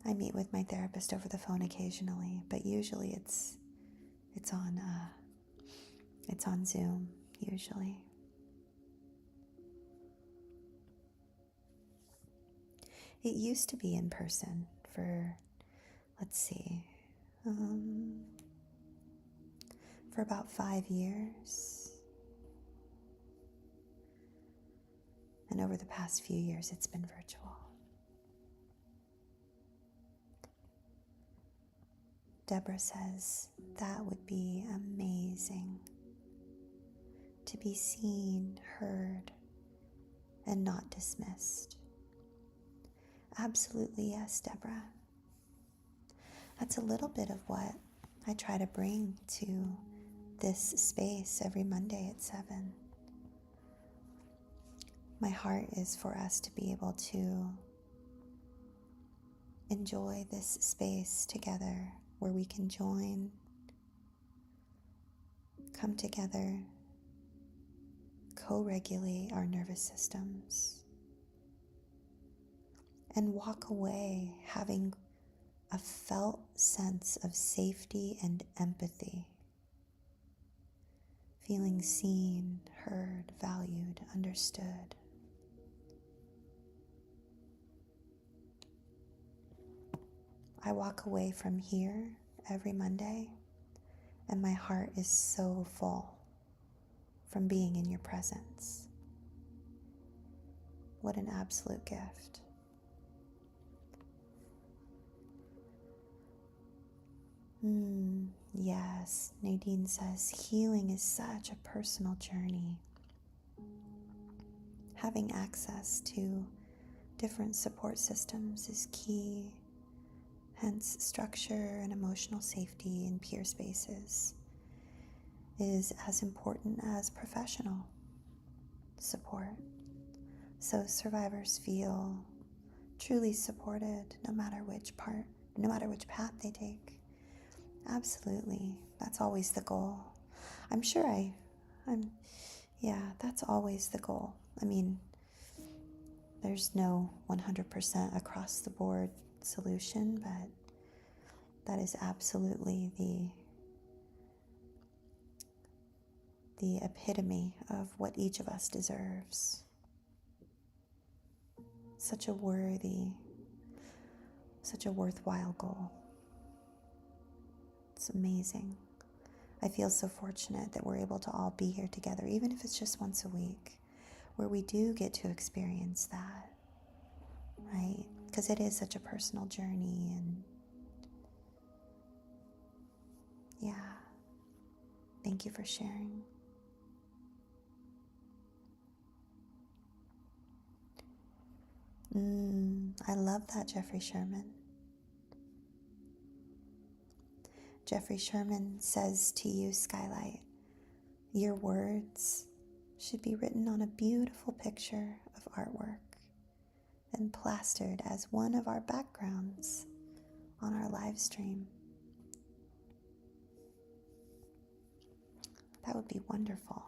I meet with my therapist over the phone occasionally, but usually it's on Zoom usually. It used to be in person for, let's see, for about 5 years. And over the past few years, it's been virtual. Deborah says that would be amazing to be seen, heard, and not dismissed. Absolutely yes, Deborah. That's a little bit of what I try to bring to this space every Monday at 7. My heart is for us to be able to enjoy this space together where we can join, come together, co-regulate our nervous systems, and walk away having a felt sense of safety and empathy, feeling seen, heard, valued, understood. I walk away from here every Monday, and my heart is so full from being in your presence. What an absolute gift. Yes, Nadine says healing is such a personal journey. Having access to different support systems is key. Hence, structure and emotional safety in peer spaces is as important as professional support. So survivors feel truly supported no matter which path they take. Absolutely. That's always the goal. That's always the goal. I mean, there's no 100% across the board solution, but that is absolutely the epitome of what each of us deserves. Such a worthwhile goal. It's amazing. I feel so fortunate that we're able to all be here together, even if it's just once a week, where we do get to experience that, right? Because it is such a personal journey, and yeah, thank you for sharing. I love that, Jeffrey Sherman. Jeffrey Sherman says to you, Skylight, your words should be written on a beautiful picture of artwork and plastered as one of our backgrounds on our live stream. That would be wonderful.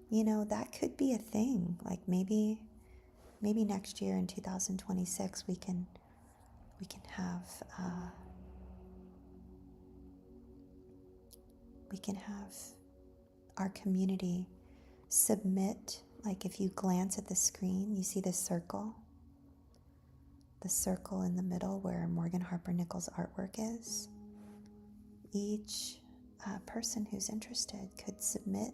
You know, that could be a thing. Like maybe next year in 2026 we can have our community submit, like if you glance at the screen, you see the circle in the middle where Morgan Harper Nichols' artwork is. Each person who's interested could submit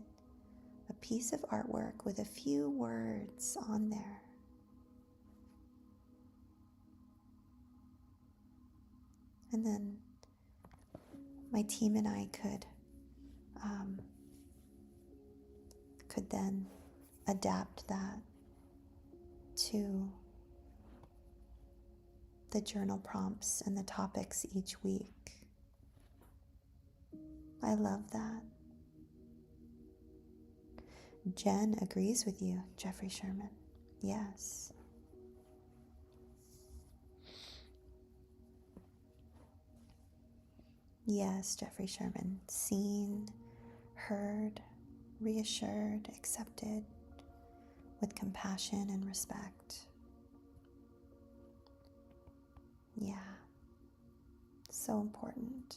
a piece of artwork with a few words on there. And then my team and I could then adapt that to the journal prompts and the topics each week. I love that. Jen agrees with you, Jeffrey Sherman. Yes. Yes, Jeffrey Sherman. Seen, heard, reassured, accepted with compassion and respect. Yeah, So important.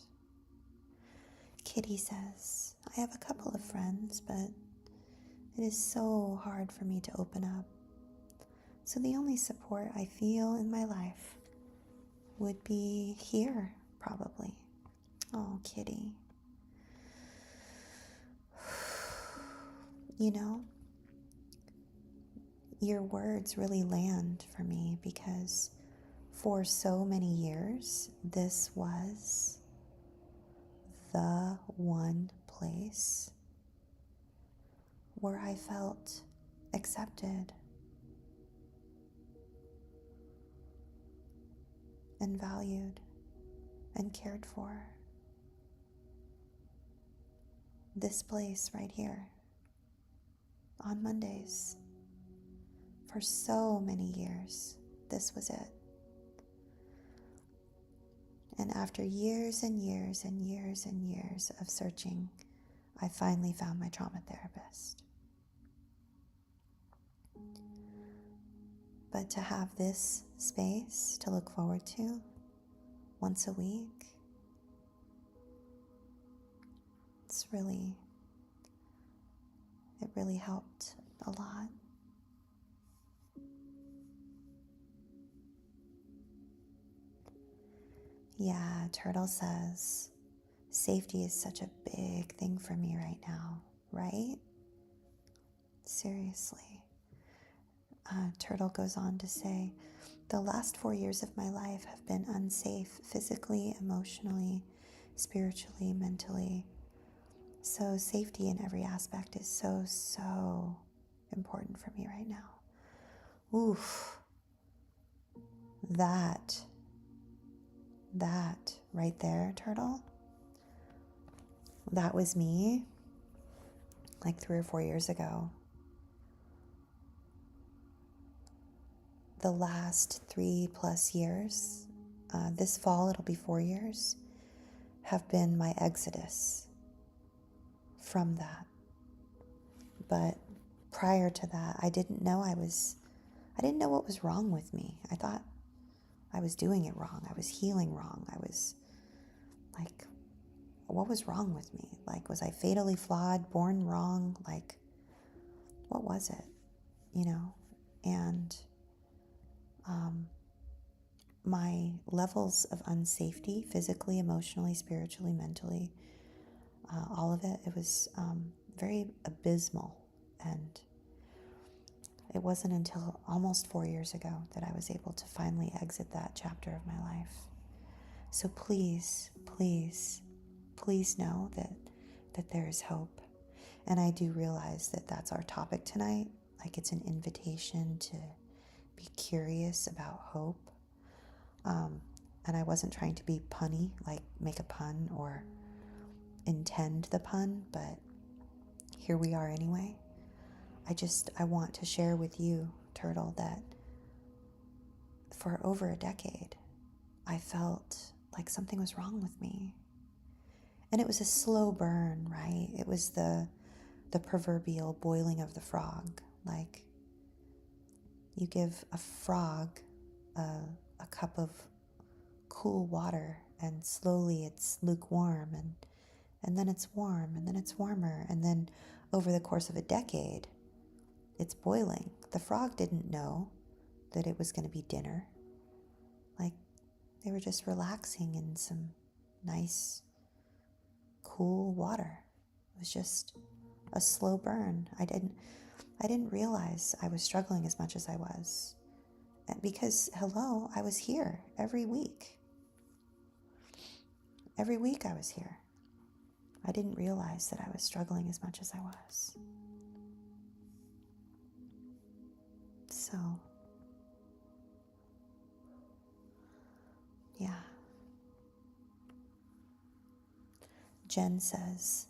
Kitty says, I have a couple of friends, but it is so hard for me to open up. So the only support I feel in my life would be here, probably. Oh, Kitty. You know, your words really land for me because for so many years, this was the one place where I felt accepted and valued and cared for. This place right here on Mondays. For so many years, this was it. And after years and years and years and years of searching, I finally found my trauma therapist. But to have this space to look forward to once a week, it really helped a lot. Yeah, Turtle says, safety is such a big thing for me right now, right? Seriously. Turtle goes on to say, the last 4 years of my life have been unsafe physically, emotionally, spiritually, mentally. So safety in every aspect is so, so important for me right now. Oof. That right there, Turtle, that was me like 3 or 4 years ago. The last 3+ years, this fall it'll be 4 years, have been my exodus from that. But prior to that, I didn't know what was wrong with me. I thought I was doing it wrong. I was healing wrong. I was like, what was wrong with me? Like, was I fatally flawed, born wrong? Like, what was it? You know? And my levels of unsafety, physically, emotionally, spiritually, mentally, all of it was very abysmal. And it wasn't until almost 4 years ago that I was able to finally exit that chapter of my life. So please, please, please know that there is hope. And I do realize that that's our topic tonight. Like, it's an invitation to be curious about hope. And I wasn't trying to be punny, like make a pun or intend the pun, but here we are anyway. I want to share with you, Turtle, that for over a decade, I felt like something was wrong with me. And it was a slow burn, right? It was the proverbial boiling of the frog. Like, you give a frog a cup of cool water, and slowly it's lukewarm, and then it's warm, and then it's warmer, and then over the course of a decade, it's boiling. The frog didn't know that it was going to be dinner. Like, they were just relaxing in some nice, cool water. It was just a slow burn. I didn't realize I was struggling as much as I was. Because, hello, I was here every week. Every week I was here. I didn't realize that I was struggling as much as I was. So, yeah. Jen says,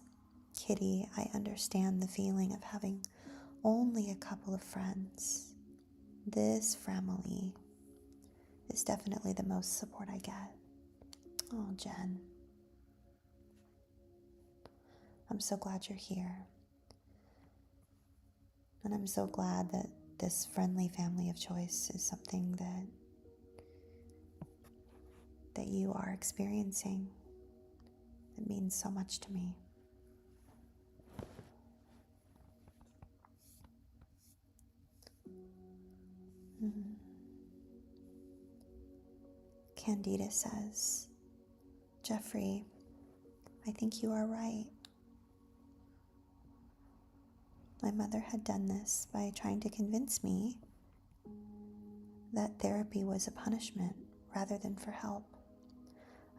Kitty, I understand the feeling of having only a couple of friends. This family is definitely the most support I get. Oh, Jen. I'm so glad you're here. And I'm so glad that this friendly family of choice is something that that you are experiencing. It means so much to me. Mhm. Candida says, Jeffrey, I think you are right. My mother had done this by trying to convince me that therapy was a punishment rather than for help.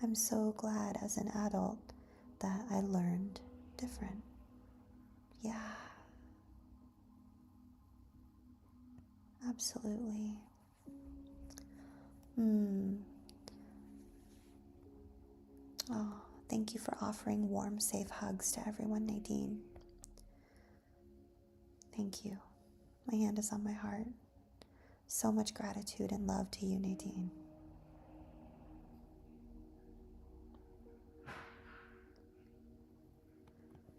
I'm so glad as an adult that I learned different. Yeah, absolutely. Oh, thank you for offering warm, safe hugs to everyone, Nadine. Thank you. My hand is on my heart. So much gratitude and love to you, Nadine.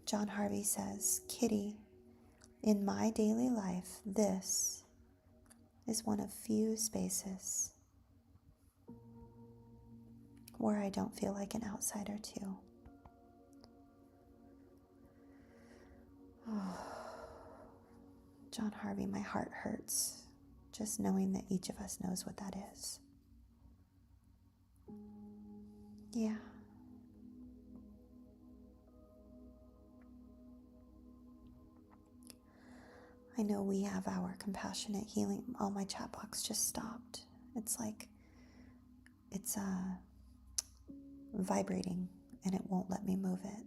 John Harvey says, Kitty, in my daily life, this is one of few spaces where I don't feel like an outsider too. Oh, John Harvey, my heart hurts just knowing that each of us knows what that is. Yeah. I know we have our compassionate healing. Oh, my chat box just stopped. It's like it's vibrating and it won't let me move it.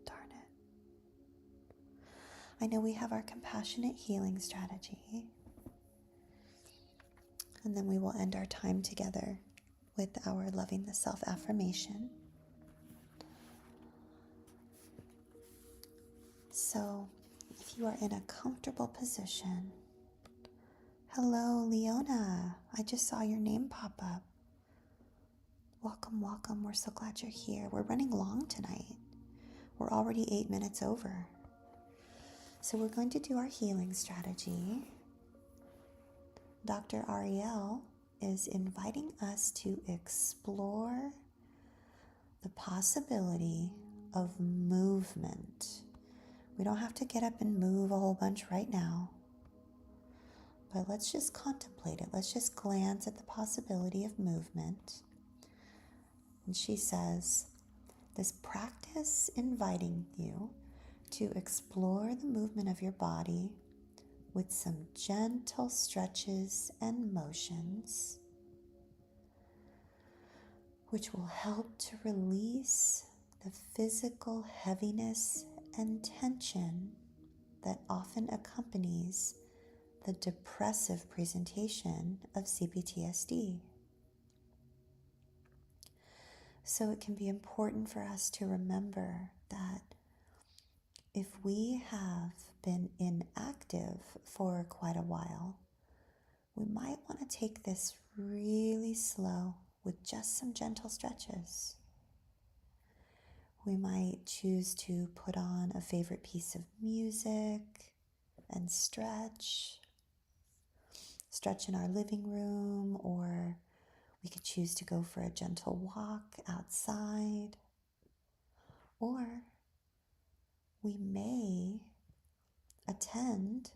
Darn it. I know we have our compassionate healing strategy. And then we will end our time together with our loving the self affirmation. So, if you are in a comfortable position, hello, Leona. I just saw your name pop up. Welcome, welcome. We're so glad you're here. We're running long tonight. We're already 8 minutes over. So we're going to do our healing strategy. Dr. Ariel is inviting us to explore the possibility of movement. We don't have to get up and move a whole bunch right now, but let's just contemplate it. Let's just glance at the possibility of movement. And she says, this practice inviting you to explore the movement of your body with some gentle stretches and motions, which will help to release the physical heaviness and tension that often accompanies the depressive presentation of CPTSD. So it can be important for us to remember that if we have been inactive for quite a while, we might want to take this really slow with just some gentle stretches. We might choose to put on a favorite piece of music and stretch in our living room, or we could choose to go for a gentle walk outside, or we may attend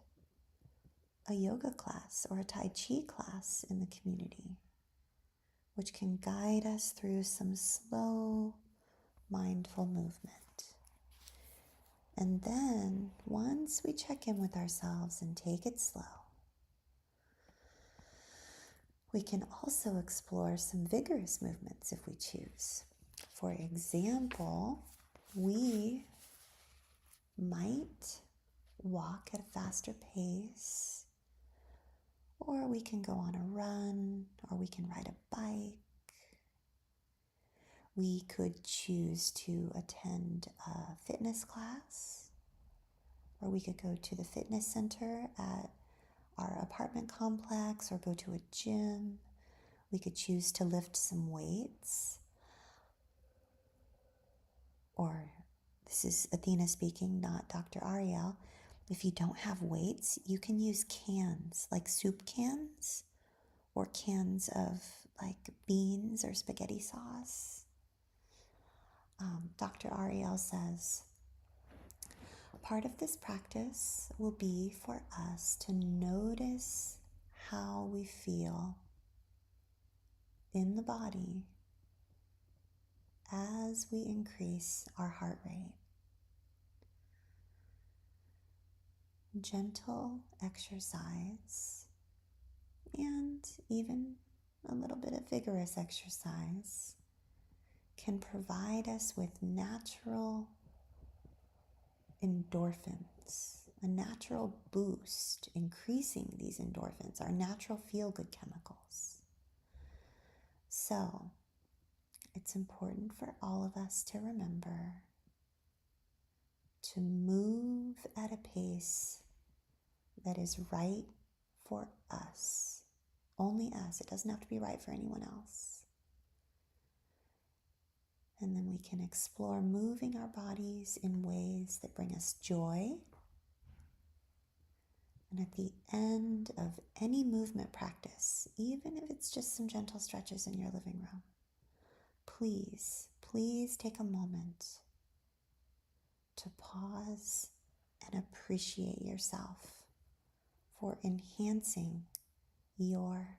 a yoga class or a Tai Chi class in the community, which can guide us through some slow, mindful movement. And then, once we check in with ourselves and take it slow, we can also explore some vigorous movements if we choose. For example, we might walk at a faster pace, or we can go on a run, or we can ride a bike. We could choose to attend a fitness class, or we could go to the fitness center at our apartment complex or go to a gym. We could choose to lift some weights. Or, this is Athena speaking, not Dr. Ariel. If you don't have weights, you can use cans, like soup cans or cans of like beans or spaghetti sauce. Dr. Ariel says, part of this practice will be for us to notice how we feel in the body as we increase our heart rate. Gentle exercise and even a little bit of vigorous exercise can provide us with natural endorphins, a natural boost, increasing these endorphins, our natural feel-good chemicals. So, it's important for all of us to remember to move at a pace that is right for us. Only us. It doesn't have to be right for anyone else. And then we can explore moving our bodies in ways that bring us joy. And at the end of any movement practice, even if it's just some gentle stretches in your living room, please take a moment to pause and appreciate yourself for enhancing your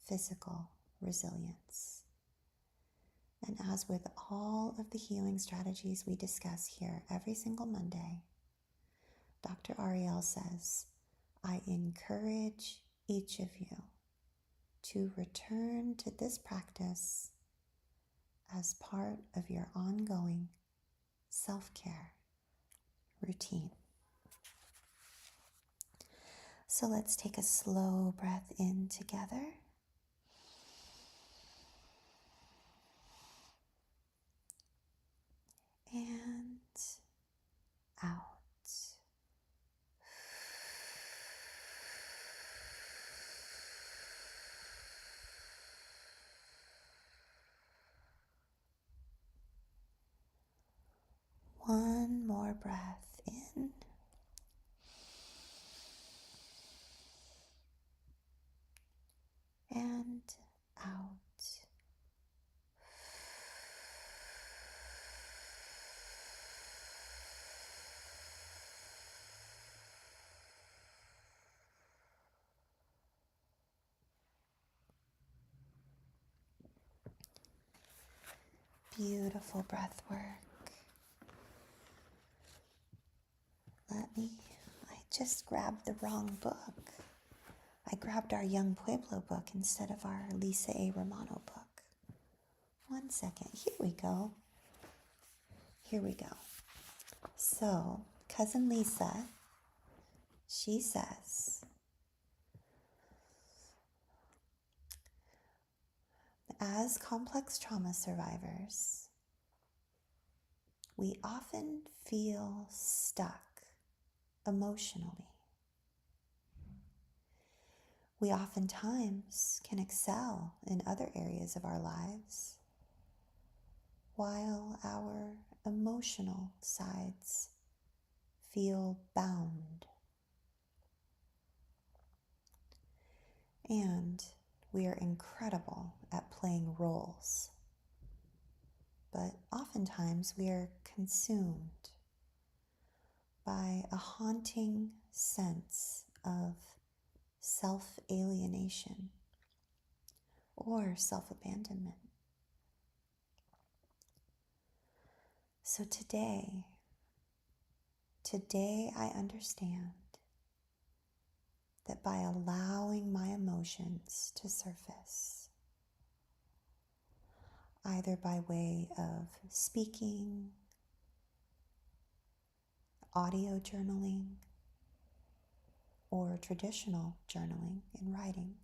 physical resilience. And as with all of the healing strategies we discuss here every single Monday, Dr. Ariel says, I encourage each of you to return to this practice as part of your ongoing self-care routine. So let's take a slow breath in together. And out. One more breath in. And out. Beautiful breath work. I just grabbed the wrong book. I grabbed our Young Pueblo book instead of our Lisa A. Romano book. 1 second. Here we go. So, Cousin Lisa, she says, as complex trauma survivors, we often feel stuck emotionally. We oftentimes can excel in other areas of our lives, while our emotional sides feel bound. And we are incredible at playing roles, but oftentimes we are consumed by a haunting sense of self-alienation or self-abandonment. So today I understand that by allowing my emotions to surface, either by way of speaking, audio journaling, or traditional journaling in writing,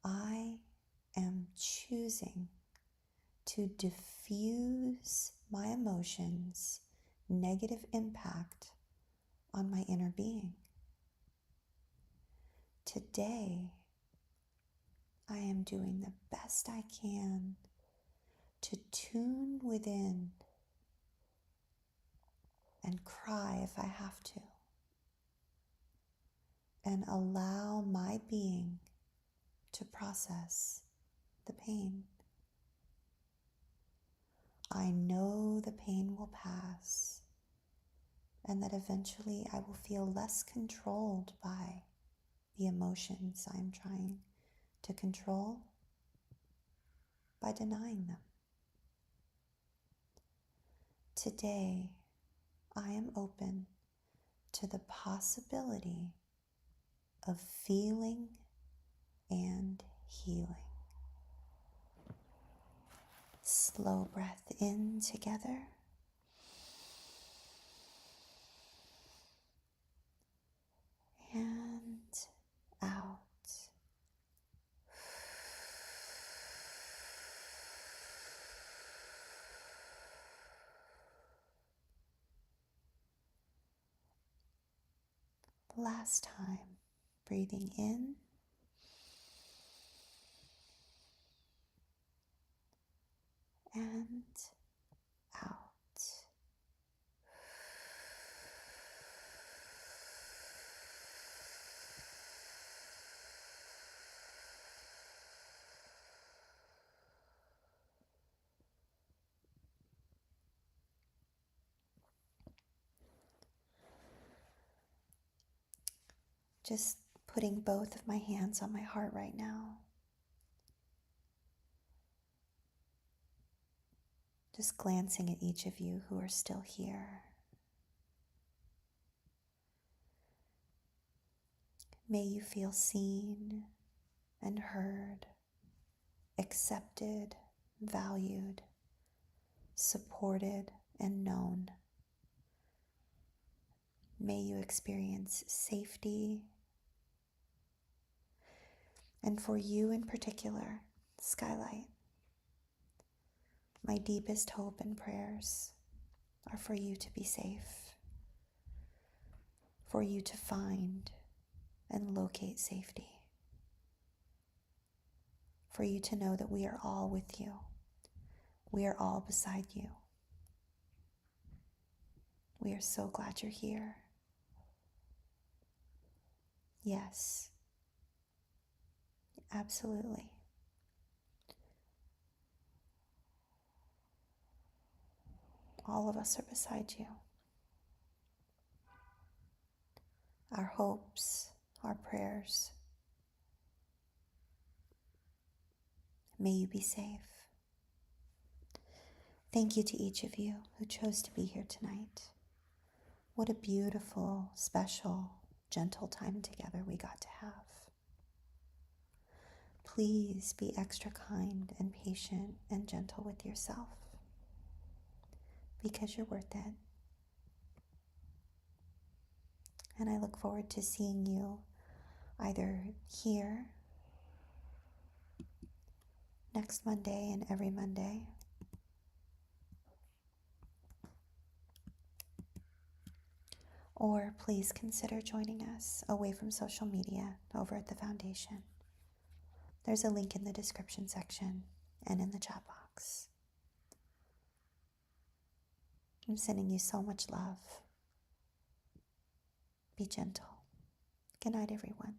I am choosing to diffuse my emotions' negative impact on my inner being. Today, I am doing the best I can to tune within and cry if I have to, and allow my being to process the pain. I know the pain will pass, and that eventually I will feel less controlled by the emotions I'm trying to control by denying them. Today, I am open to the possibility of feeling and healing. Slow breath in together. And out. Last time, breathing in and out. Just putting both of my hands on my heart right now. Just glancing at each of you who are still here. May you feel seen and heard, accepted, valued, supported, and known. May you experience safety. And for you in particular, Skylight, my deepest hope and prayers are for you to be safe, for you to find and locate safety, for you to know that we are all with you. We are all beside you. We are so glad you're here. Yes, absolutely. All of us are beside you. Our hopes, our prayers. May you be safe. Thank you to each of you who chose to be here tonight. What a beautiful, special, gentle time together we got to have. Please be extra kind and patient and gentle with yourself, because you're worth it. And I look forward to seeing you either here next Monday and every Monday, or please consider joining us away from social media over at the Foundation. There's a link in the description section and in the chat box. I'm sending you so much love. Be gentle. Good night, everyone.